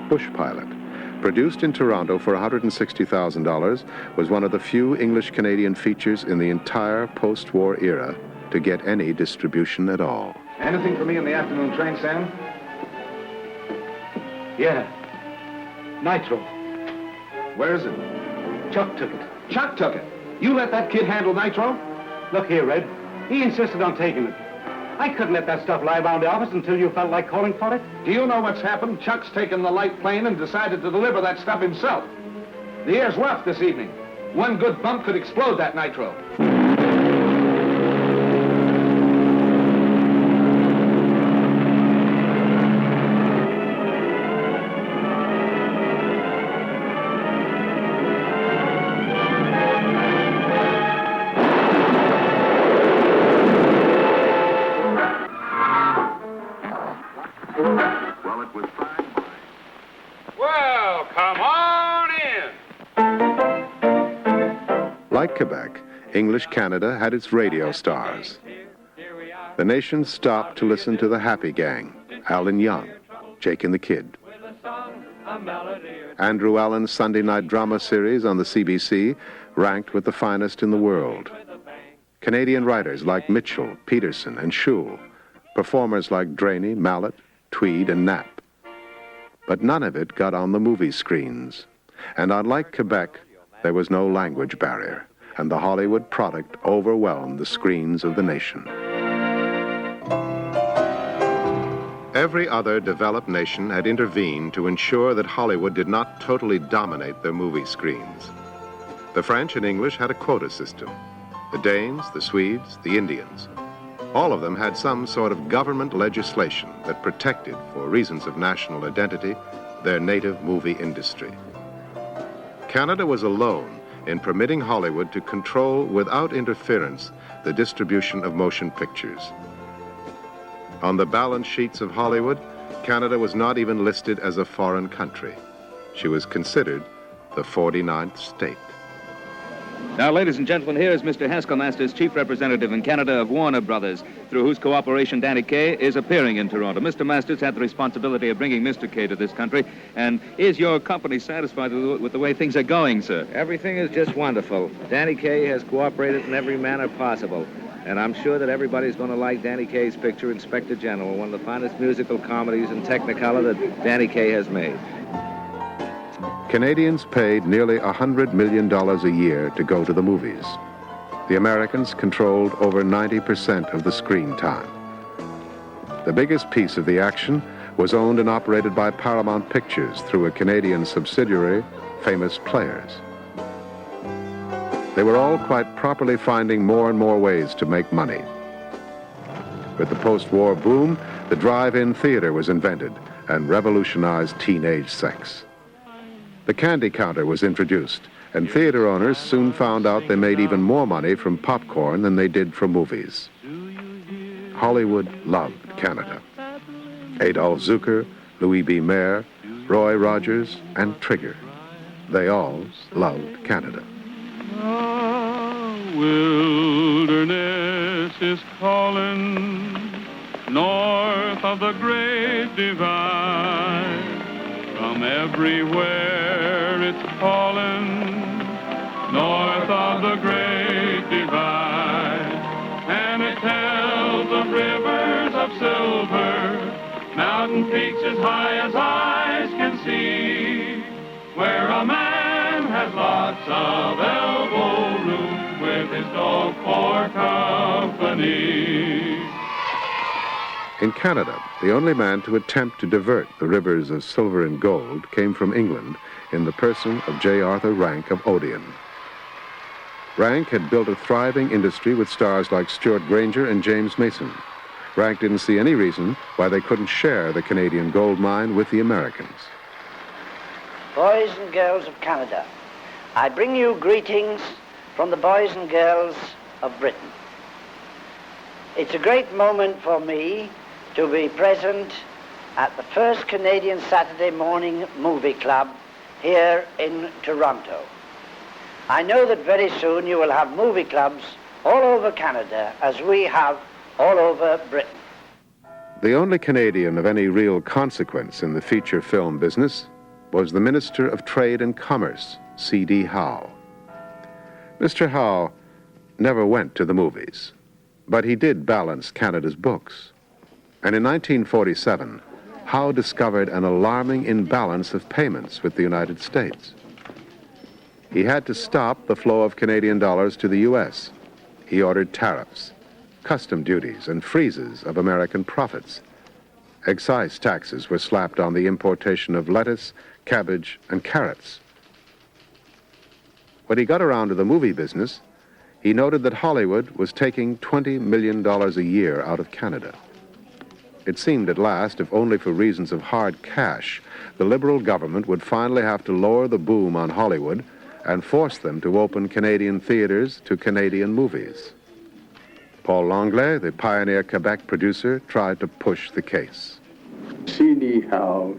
Bush Pilot, produced in Toronto for $160,000, was one of the few English-Canadian features in the entire post-war era to get any distribution at all. Anything for me in the afternoon train, Sam? Yeah. Nitro. Where is it? Chuck took it. Chuck took it. You let that kid handle Nitro? Look here, Red. He insisted on taking it. I couldn't let that stuff lie around the office until you felt like calling for it. Do you know what's happened? Chuck's taken the light plane and decided to deliver that stuff himself. The air's rough this evening. One good bump could explode that Nitro. Well, come on in. Like Quebec, English Canada had its radio stars. The nation stopped to listen to the Happy Gang, Alan Young, Jake and the Kid. Andrew Allen's Sunday night drama series on the CBC ranked with the finest in the world. Canadian writers like Mitchell, Peterson, and Schul, performers like Draney, Mallet, Tweed, and Knapp. But none of it got on the movie screens. And unlike Quebec, there was no language barrier, and the Hollywood product overwhelmed the screens of the nation. Every other developed nation had intervened to ensure that Hollywood did not totally dominate their movie screens. The French and English had a quota system. The Danes, the Swedes, the Indians. All of them had some sort of government legislation that protected, for reasons of national identity, their native movie industry. Canada was alone in permitting Hollywood to control, without interference, the distribution of motion pictures. On the balance sheets of Hollywood, Canada was not even listed as a foreign country. She was considered the 49th state. Now, ladies and gentlemen, here is Mr. Haskell Masters, chief representative in Canada of Warner Brothers, through whose cooperation Danny Kaye is appearing in Toronto. Mr. Masters had the responsibility of bringing Mr. Kaye to this country, and is your company satisfied with the way things are going, sir? Everything is just wonderful. Danny Kaye has cooperated in every manner possible, and I'm sure that everybody's going to like Danny Kaye's picture, Inspector General, one of the finest musical comedies in Technicolor that Danny Kaye has made. Canadians paid nearly $100 million a year to go to the movies. The Americans controlled over 90% of the screen time. The biggest piece of the action was owned and operated by Paramount Pictures through a Canadian subsidiary, Famous Players. They were all quite properly finding more and more ways to make money. With the post-war boom, the drive-in theater was invented and revolutionized teenage sex. The candy counter was introduced, And theater owners soon found out they made even more money from popcorn than they did from movies. Hollywood loved Canada. Adolph Zukor, Louis B. Mayer, Roy Rogers, and Trigger. They all loved Canada. The wilderness is calling north of the Great Divide. From everywhere it's calling north of the Great Divide. And it tells of rivers of silver, mountain peaks as high as eyes can see, where a man has lots of elbow room with his dog for company. In Canada, the only man to attempt to divert the rivers of silver and gold came from England in the person of J. Arthur Rank of Odeon. Rank had built a thriving industry with stars like Stuart Granger and James Mason. Rank didn't see any reason why they couldn't share the Canadian gold mine with the Americans. Boys and girls of Canada, I bring you greetings from the boys and girls of Britain. It's a great moment for me to be present at the first Canadian Saturday morning movie club here in Toronto. I know that very soon you will have movie clubs all over Canada as we have all over Britain. The only Canadian of any real consequence in the feature film business was the Minister of Trade and Commerce, C.D. Howe. Mr. Howe never went to the movies, but he did balance Canada's books. And in 1947, Howe discovered an alarming imbalance of payments with the United States. He had to stop the flow of Canadian dollars to the U.S. He ordered tariffs, custom duties, and freezes of American profits. Excise taxes were slapped on the importation of lettuce, cabbage, and carrots. When he got around to the movie business, he noted that Hollywood was taking $20 million a year out of Canada. It seemed at last, if only for reasons of hard cash, the Liberal government would finally have to lower the boom on Hollywood and force them to open Canadian theaters to Canadian movies. Paul Langlais, the pioneer Quebec producer, tried to push the case. C.D. Howe,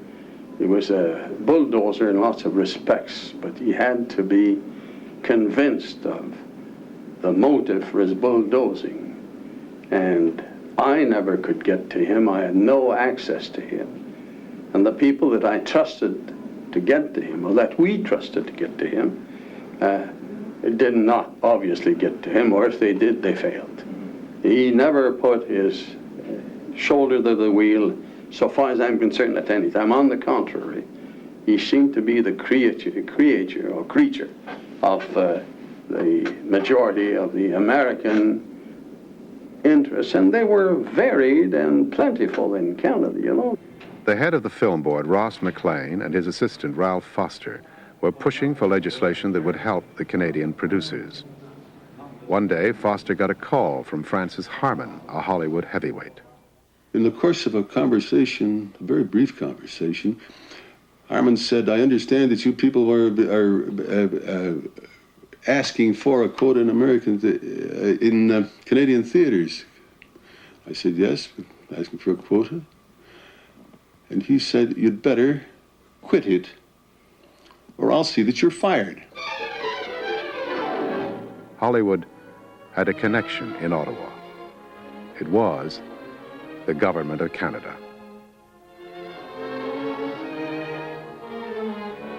he was a bulldozer in lots of respects, but he had to be convinced of the motive for his bulldozing. And I never could get to him. I had no access to him. And the people that I trusted to get to him, or that we trusted to get to him, did not obviously get to him, or if they did, they failed. He never put his shoulder to the wheel, so far as I'm concerned, at any time. On the contrary, he seemed to be the creature of the majority of the American interests, and they were varied and plentiful in Canada, you know. The head of the film board, Ross McLean, and his assistant, Ralph Foster, were pushing for legislation that would help the Canadian producers. One day, Foster got a call from Francis Harmon, a Hollywood heavyweight. In the course of a conversation, a very brief conversation, Harmon said, "I understand that you people are asking for a quota in Canadian theaters." I said, "Yes, asking for a quota." And he said, "You'd better quit it, or I'll see that you're fired." Hollywood had a connection in Ottawa. It was the government of Canada.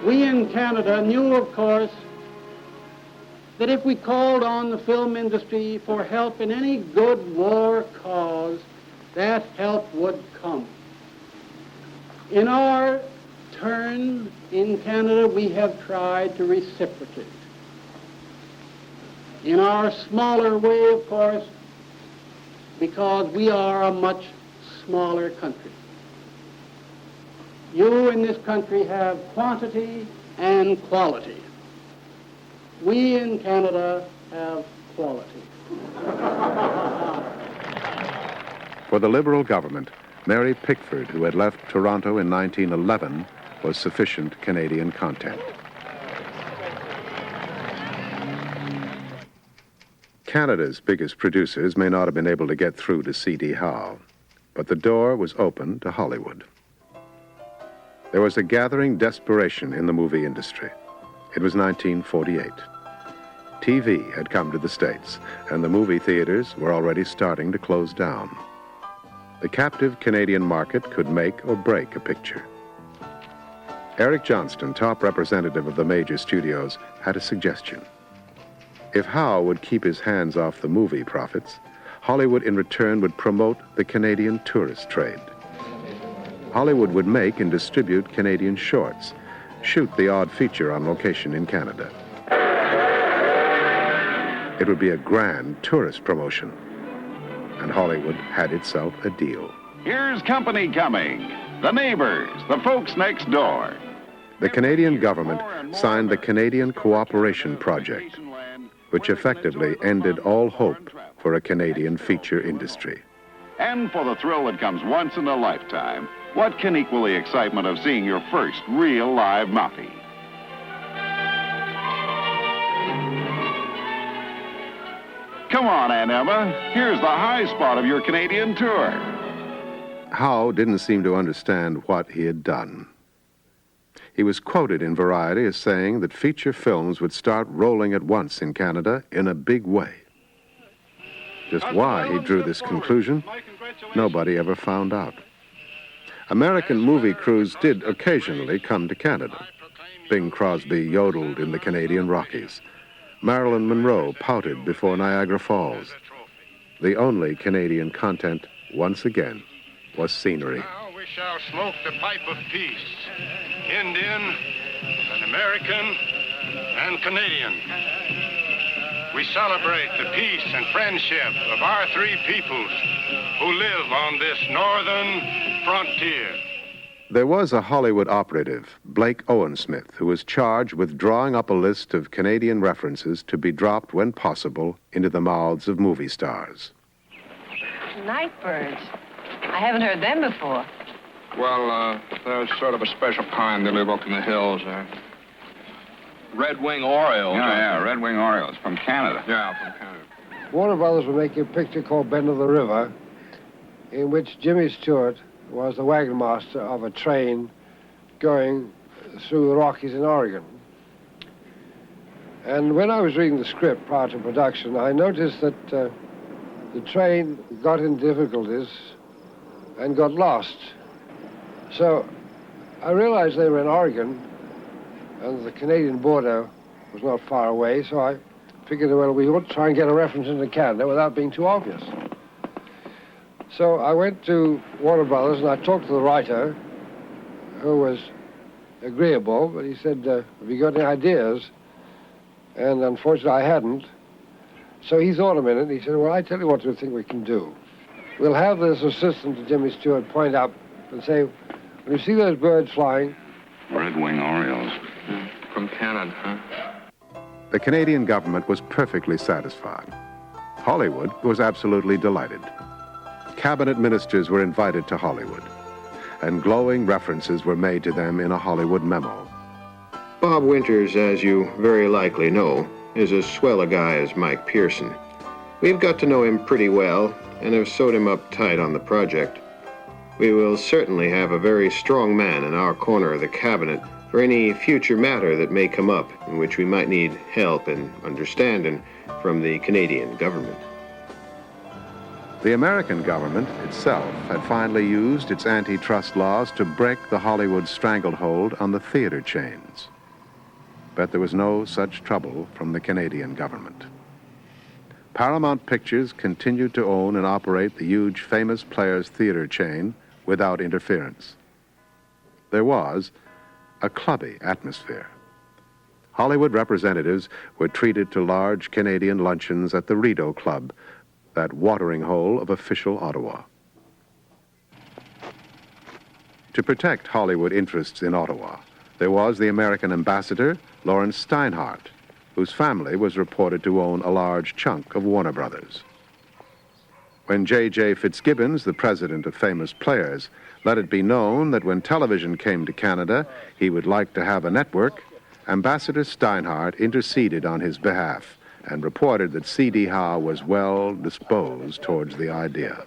We in Canada knew, of course, that if we called on the film industry for help in any good war cause, that help would come. In our turn, in Canada, we have tried to reciprocate. In our smaller way, of course, because we are a much smaller country. You in this country have quantity and quality. We in Canada have quality. For the Liberal government, Mary Pickford, who had left Toronto in 1911, was sufficient Canadian content. Canada's biggest producers may not have been able to get through to C.D. Howe, but the door was open to Hollywood. There was a gathering desperation in the movie industry. It was 1948. TV had come to the States, and the movie theaters were already starting to close down. The captive Canadian market could make or break a picture. Eric Johnston, top representative of the major studios, had a suggestion. If Howe would keep his hands off the movie profits, Hollywood in return would promote the Canadian tourist trade. Hollywood would make and distribute Canadian shorts, shoot the odd feature on location in Canada. It would be a grand tourist promotion, and Hollywood had itself a deal. Here's company coming. The neighbors, the folks next door. The Canadian government signed the Canadian Cooperation Project, which effectively ended all hope for a Canadian feature industry. And for the thrill that comes once in a lifetime, what can equal the excitement of seeing your first real live Mountie? Come on, Aunt Emma. Here's the high spot of your Canadian tour. Howe didn't seem to understand what he had done. He was quoted in Variety as saying that feature films would start rolling at once in Canada in a big way. Just why he drew this conclusion, nobody ever found out. American movie crews did occasionally come to Canada. Bing Crosby yodeled in the Canadian Rockies. Marilyn Monroe pouted before Niagara Falls. The only Canadian content, once again, was scenery. Now we shall smoke the pipe of peace, Indian and American and Canadian. We celebrate the peace and friendship of our three peoples who live on this northern frontier. There was a Hollywood operative, Blake Owensmith, who was charged with drawing up a list of Canadian references to be dropped when possible into the mouths of movie stars. Nightbirds. I haven't heard them before. Well, they're sort of a special kind. They live up in the hills. Red-wing Orioles. Yeah, red-wing Orioles from Canada. Yeah, from Canada. Warner Brothers were making a picture called Bend of the River, in which Jimmy Stewart was the wagon master of a train going through the Rockies in Oregon. And when I was reading the script prior to production, I noticed that the train got in difficulties and got lost. So I realized they were in Oregon, and the Canadian border was not far away, so I figured, well, we ought to try and get a reference into Canada without being too obvious. So I went to Warner Brothers, and I talked to the writer, who was agreeable, but he said, have you got any ideas? And unfortunately, I hadn't. So he thought a minute, and he said, well, I tell you what we think we can do. We'll have this assistant to Jimmy Stewart point up and say, when you see those birds flying... Red-wing Orioles. From Canada, huh? The Canadian government was perfectly satisfied. Hollywood was absolutely delighted. Cabinet ministers were invited to Hollywood, and glowing references were made to them in a Hollywood memo. Bob Winters, as you very likely know, is as swell a guy as Mike Pearson. We've got to know him pretty well and have sewed him up tight on the project. We will certainly have a very strong man in our corner of the cabinet for any future matter that may come up in which we might need help and understanding from the Canadian government. The American government itself had finally used its antitrust laws to break the Hollywood stranglehold on the theater chains. But there was no such trouble from the Canadian government. Paramount Pictures continued to own and operate the huge Famous Players theater chain without interference. There was a clubby atmosphere. Hollywood representatives were treated to large Canadian luncheons at the Rideau Club, that watering hole of official Ottawa. To protect Hollywood interests in Ottawa, there was the American ambassador, Lawrence Steinhardt, whose family was reported to own a large chunk of Warner Brothers. When J.J. Fitzgibbons, the president of Famous Players, let it be known that when television came to Canada, he would like to have a network, Ambassador Steinhardt interceded on his behalf and reported that C.D. Howe was well disposed towards the idea.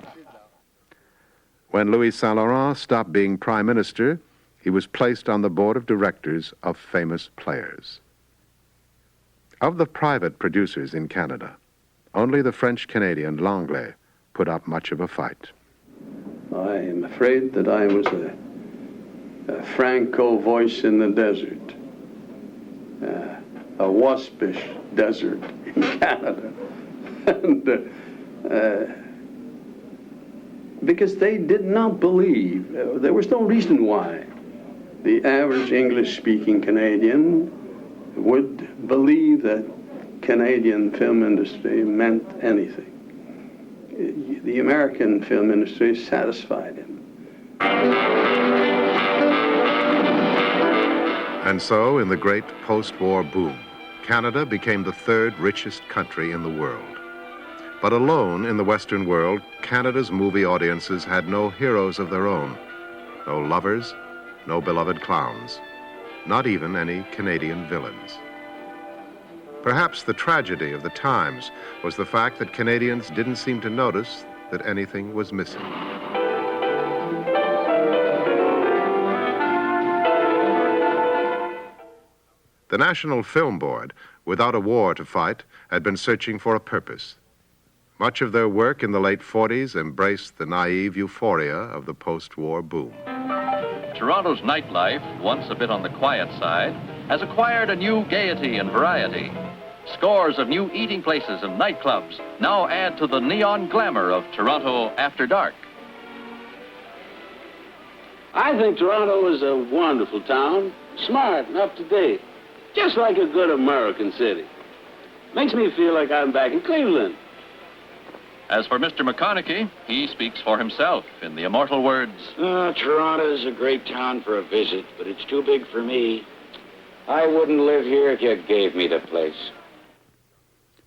When Louis Saint Laurent stopped being prime minister, he was placed on the board of directors of famous players. Of the private producers in Canada, only the French-Canadian Langlais put up much of a fight. I am afraid that I was a Franco voice in the desert, a waspish desert in Canada. And because they did not believe, there was no reason why the average English-speaking Canadian would believe that Canadian film industry meant anything. The American film industry satisfied him. And so, in the great post-war boom, Canada became the third richest country in the world. But alone in the Western world, Canada's movie audiences had no heroes of their own, no lovers, no beloved clowns, not even any Canadian villains. Perhaps the tragedy of the times was the fact that Canadians didn't seem to notice that anything was missing. The National Film Board, without a war to fight, had been searching for a purpose. Much of their work in the late 40s embraced the naive euphoria of the post-war boom. Toronto's nightlife, once a bit on the quiet side, has acquired a new gaiety and variety. Scores of new eating places and nightclubs now add to the neon glamour of Toronto after dark. I think Toronto is a wonderful town, smart and up to date, just like a good American city. Makes me feel like I'm back in Cleveland. As for Mr. McConaughey, he speaks for himself in the immortal words, Toronto is a great town for a visit, but it's too big for me. I wouldn't live here if you gave me the place.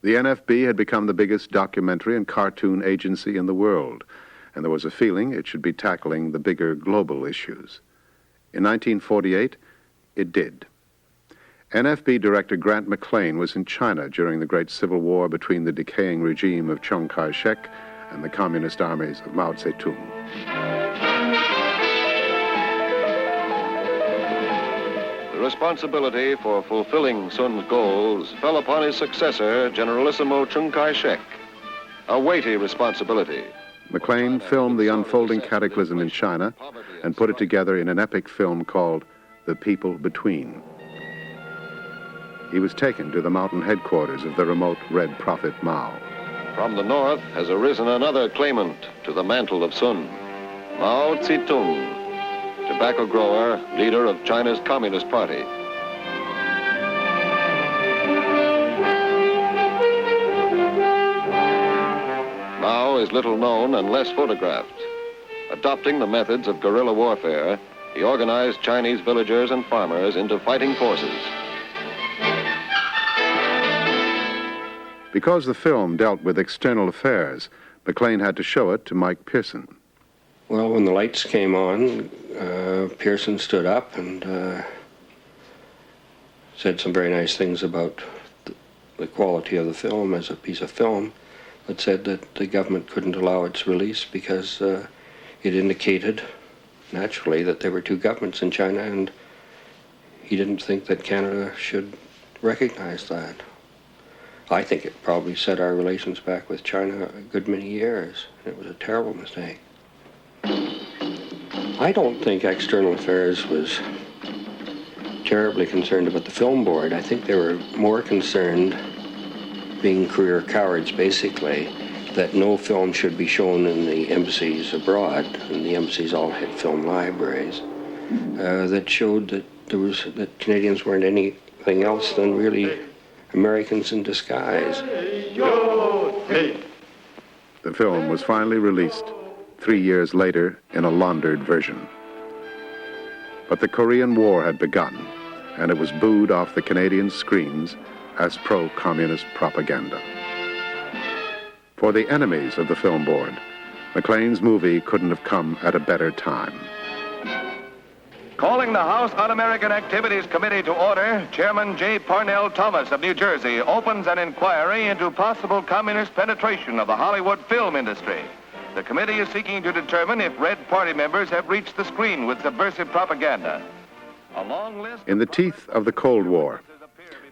The NFB had become the biggest documentary and cartoon agency in the world, and there was a feeling it should be tackling the bigger global issues. In 1948, it did. NFB director Grant McLean was in China during the Great Civil War between the decaying regime of Chiang Kai-shek and the communist armies of Mao Zedong. The responsibility for fulfilling Sun's goals fell upon his successor, Generalissimo Chiang Kai-shek. A weighty responsibility. McLean filmed the unfolding cataclysm in China and put it together in an epic film called The People Between. He was taken to the mountain headquarters of the remote Red Prophet Mao. From the north has arisen another claimant to the mantle of Sun, Mao Zedong, tobacco grower, leader of China's Communist Party. Mao is little known and less photographed. Adopting the methods of guerrilla warfare, he organized Chinese villagers and farmers into fighting forces. Because the film dealt with external affairs, McLean had to show it to Mike Pearson. Well, when the lights came on, Pearson stood up and said some very nice things about the quality of the film as a piece of film, but said that the government couldn't allow its release because it indicated, naturally, that there were two governments in China, and he didn't think that Canada should recognize that. I think it probably set our relations back with China a good many years. It was a terrible mistake. I don't think External Affairs was terribly concerned about the film board. I think they were more concerned, being career cowards basically, that no film should be shown in the embassies abroad, and the embassies all had film libraries, that showed that Canadians weren't anything else than really Americans in disguise. The film was finally released 3 years later in a laundered version. But the Korean War had begun, and it was booed off the Canadian screens as pro-communist propaganda. For the enemies of the film board, McLean's movie couldn't have come at a better time. Calling the House Un-American Activities Committee to order, Chairman J. Parnell Thomas of New Jersey opens an inquiry into possible communist penetration of the Hollywood film industry. The committee is seeking to determine if Red Party members have reached the screen with subversive propaganda. A long list... In the teeth of the Cold War,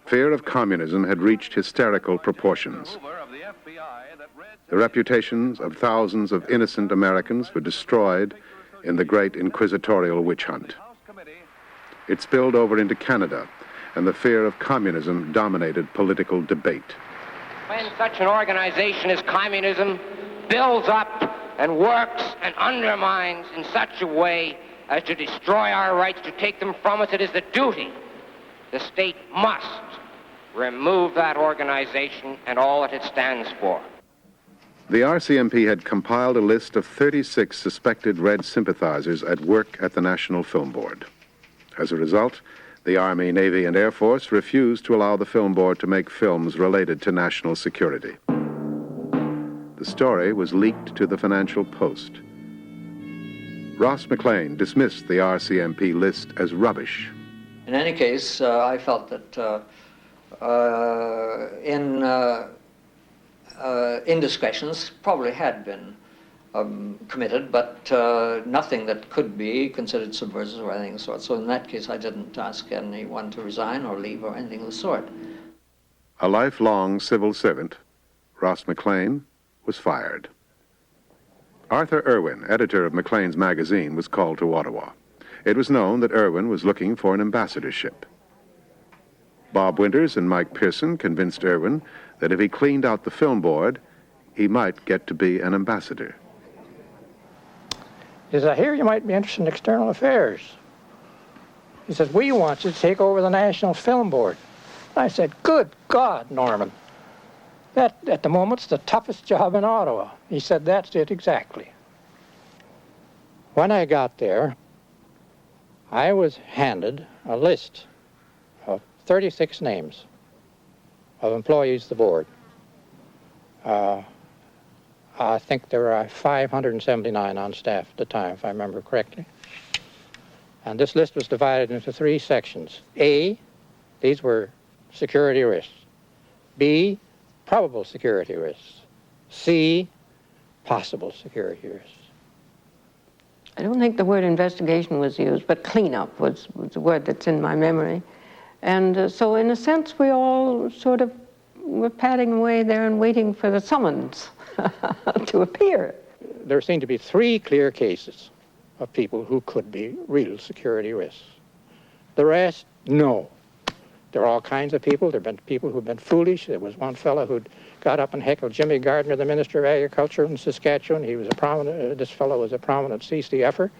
fear of communism had reached hysterical proportions. The reputations of thousands of innocent Americans were destroyed in the great inquisitorial witch hunt. It spilled over into Canada, and the fear of communism dominated political debate. When such an organization as communism builds up and works and undermines in such a way as to destroy our rights to take them from us, it is the duty. The state must remove that organization and all that it stands for. The RCMP had compiled a list of 36 suspected Red sympathizers at work at the National Film Board. As a result, the Army, Navy, and Air Force refused to allow the Film Board to make films related to national security. The story was leaked to the Financial Post. Ross McLean dismissed the RCMP list as rubbish. In any case, I felt that indiscretions probably had been committed, but nothing that could be considered subversive or anything of the sort. So in that case, I didn't ask anyone to resign or leave or anything of the sort. A lifelong civil servant, Ross McLean was fired. Arthur Irwin, editor of Maclean's magazine, was called to Ottawa. It was known that Irwin was looking for an ambassadorship. Bob Winters and Mike Pearson convinced Irwin that if he cleaned out the film board, he might get to be an ambassador. He says, I hear you might be interested in external affairs. He says, we want you to take over the National Film Board. I said, good God, Norman. That, at the moment's the toughest job in Ottawa. He said, that's it exactly. When I got there, I was handed a list of 36 names of employees of the board. I think there were 579 on staff at the time, if I remember correctly. And this list was divided into 3 sections. A, these were security risks. B, probable security risks. C, possible security risks. I don't think the word investigation was used, but cleanup was the word that's in my memory. And so in a sense, we all sort of were padding away there and waiting for the summons to appear. There seemed to be 3 clear cases of people who could be real security risks. The rest, no. There are all kinds of people. There have been people who've been foolish. There was one fellow who'd got up and heckled Jimmy Gardner, the Minister of Agriculture in Saskatchewan. He was a prominent, this fellow was a prominent CCFer.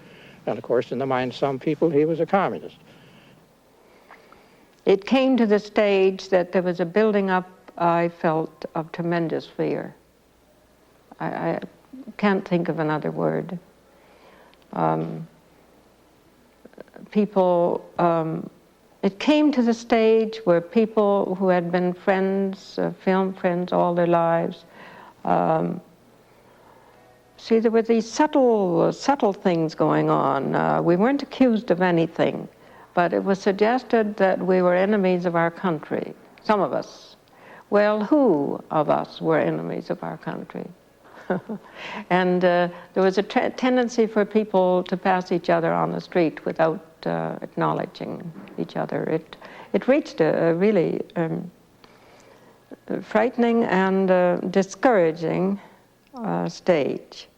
And of course, in the minds of some people, he was a communist. It came to the stage that there was a building up, I felt, of tremendous fear. I can't think of another word. It came to the stage where people who had been friends, film friends all their lives, see, there were these subtle things going on. We weren't accused of anything, but it was suggested that we were enemies of our country, some of us. Well, who of us were enemies of our country? And there was a tendency for people to pass each other on the street without acknowledging each other. It reached a really frightening and discouraging stage.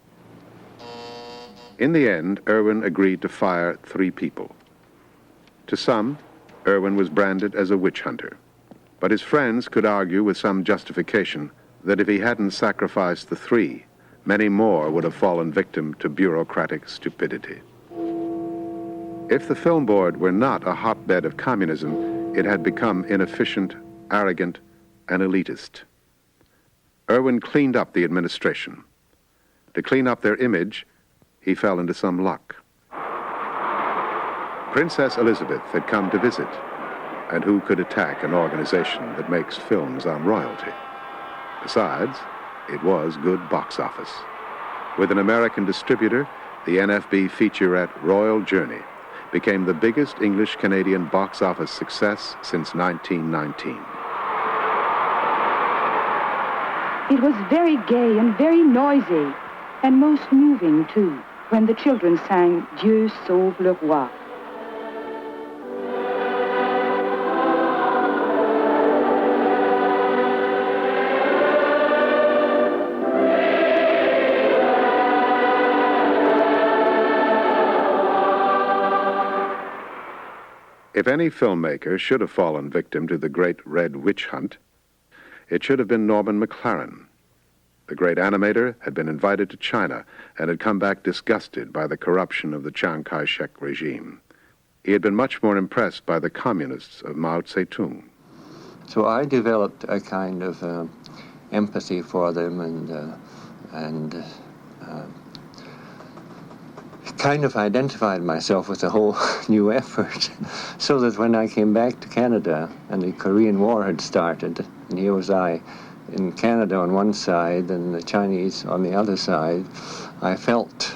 In the end, Irwin agreed to fire 3 people. To some, Irwin was branded as a witch hunter, but his friends could argue with some justification that if he hadn't sacrificed the 3, many more would have fallen victim to bureaucratic stupidity. If the film board were not a hotbed of communism, it had become inefficient, arrogant, and elitist. Irwin cleaned up the administration. To clean up their image, he fell into some luck. Princess Elizabeth had come to visit, and who could attack an organization that makes films on royalty? Besides, it was good box office. With an American distributor, the NFB featurette Royal Journey became the biggest English-Canadian box office success since 1919. It was very gay and very noisy, and most moving, too, when the children sang Dieu sauve le roi. If any filmmaker should have fallen victim to the great Red Witch Hunt, it should have been Norman McLaren. The great animator had been invited to China and had come back disgusted by the corruption of the Chiang Kai-shek regime. He had been much more impressed by the communists of Mao Zedong. So I developed a kind of empathy for them and kind of identified myself with the whole new effort, so that when I came back to Canada and the Korean War had started, and here was I in Canada on one side and the Chinese on the other side, I felt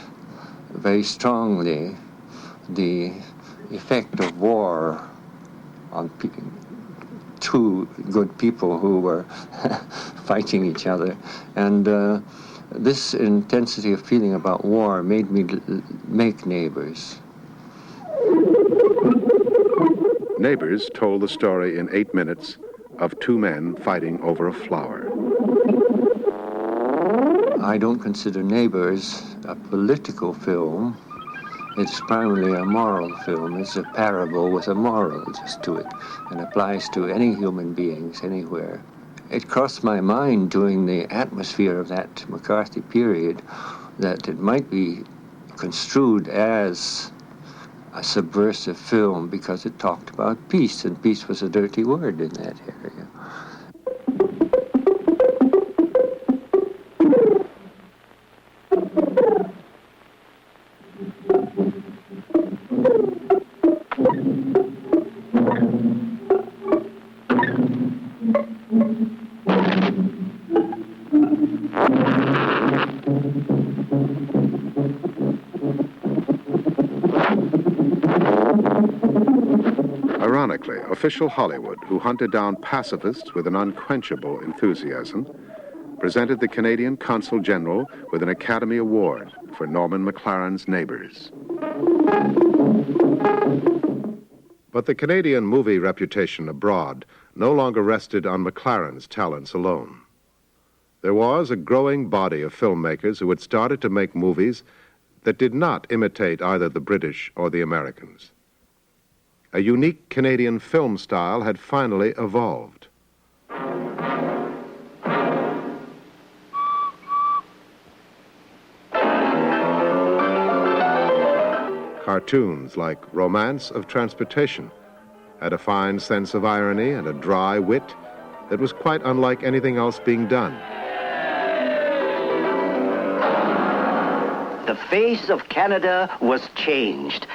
very strongly the effect of war on two good people who were fighting each other. And this intensity of feeling about war made me make Neighbors. Neighbors told the story in 8 minutes of two men fighting over a flower. I don't consider Neighbors a political film. It's primarily a moral film. It's a parable with a moral just to it, and applies to any human beings anywhere. It crossed my mind during the atmosphere of that McCarthy period that it might be construed as a subversive film because it talked about peace, and peace was a dirty word in that area. Ironically, official Hollywood, who hunted down pacifists with an unquenchable enthusiasm, presented the Canadian Consul General with an Academy Award for Norman McLaren's Neighbors. But the Canadian movie reputation abroad no longer rested on McLaren's talents alone. There was a growing body of filmmakers who had started to make movies that did not imitate either the British or the Americans. A unique Canadian film style had finally evolved. Cartoons like Romance of Transportation had a fine sense of irony and a dry wit that was quite unlike anything else being done. The face of Canada was changed.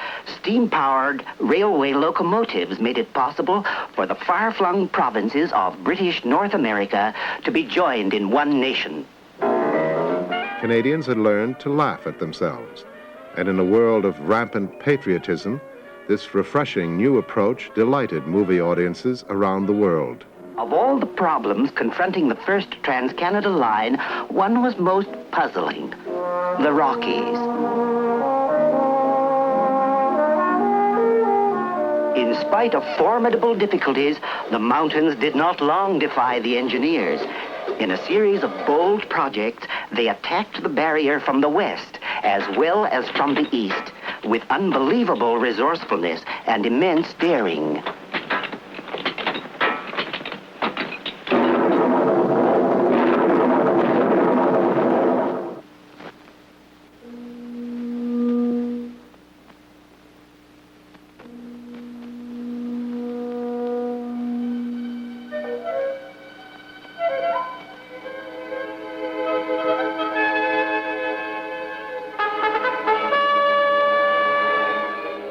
Steam-powered railway locomotives made it possible for the far-flung provinces of British North America to be joined in one nation. Canadians had learned to laugh at themselves, and in a world of rampant patriotism, this refreshing new approach delighted movie audiences around the world. Of all the problems confronting the first Trans-Canada line, one was most puzzling: the Rockies. In spite of formidable difficulties, the mountains did not long defy the engineers. In a series of bold projects, they attacked the barrier from the west as well as from the east, with unbelievable resourcefulness and immense daring.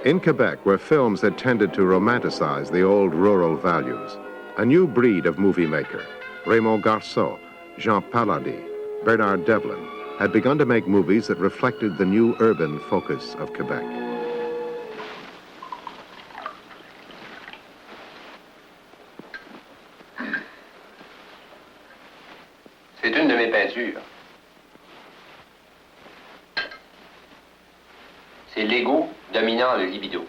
In Quebec, where films had tended to romanticize the old rural values, a new breed of movie maker, Raymond Garceau, Jean Paladis, Bernard Devlin, had begun to make movies that reflected the new urban focus of Quebec. C'est l'ego dominant le libido.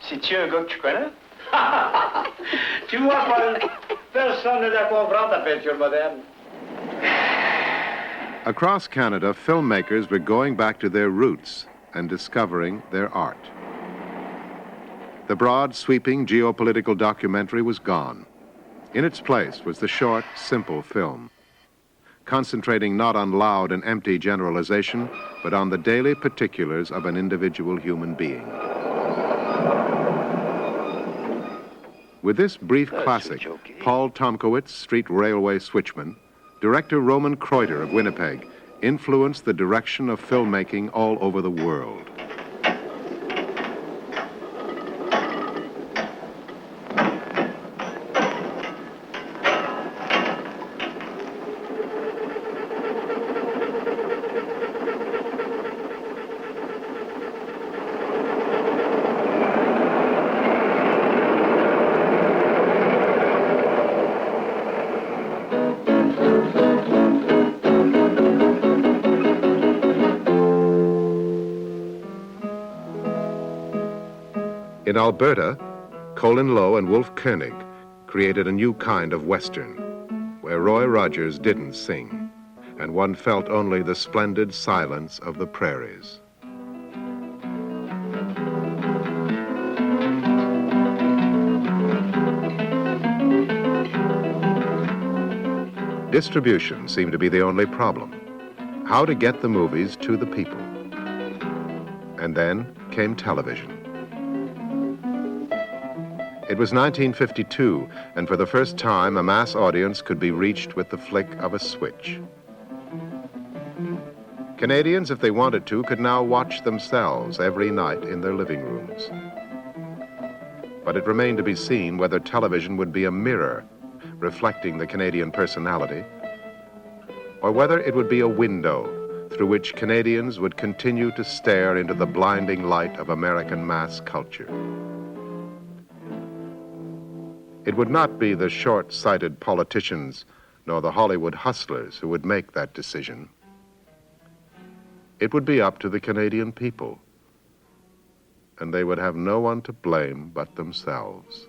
C'est-tu un gars que tu connais? Tu vois, Paul, personne ne la comprend, ta peinture moderne. Across Canada, filmmakers were going back to their roots and discovering their art. The broad, sweeping geopolitical documentary was gone. In its place was the short, simple film, concentrating not on loud and empty generalization, but on the daily particulars of an individual human being. With this brief classic, Paul Tomkowitz, street railway switchman, director Roman Kreuter of Winnipeg influenced the direction of filmmaking all over the world. In Alberta, Colin Lowe and Wolf Koenig created a new kind of Western, where Roy Rogers didn't sing, and one felt only the splendid silence of the prairies. Distribution seemed to be the only problem. How to get the movies to the people. And then came television. It was 1952, and for the first time, a mass audience could be reached with the flick of a switch. Canadians, if they wanted to, could now watch themselves every night in their living rooms. But it remained to be seen whether television would be a mirror reflecting the Canadian personality, or whether it would be a window through which Canadians would continue to stare into the blinding light of American mass culture. It would not be the short-sighted politicians nor the Hollywood hustlers who would make that decision. It would be up to the Canadian people, and they would have no one to blame but themselves.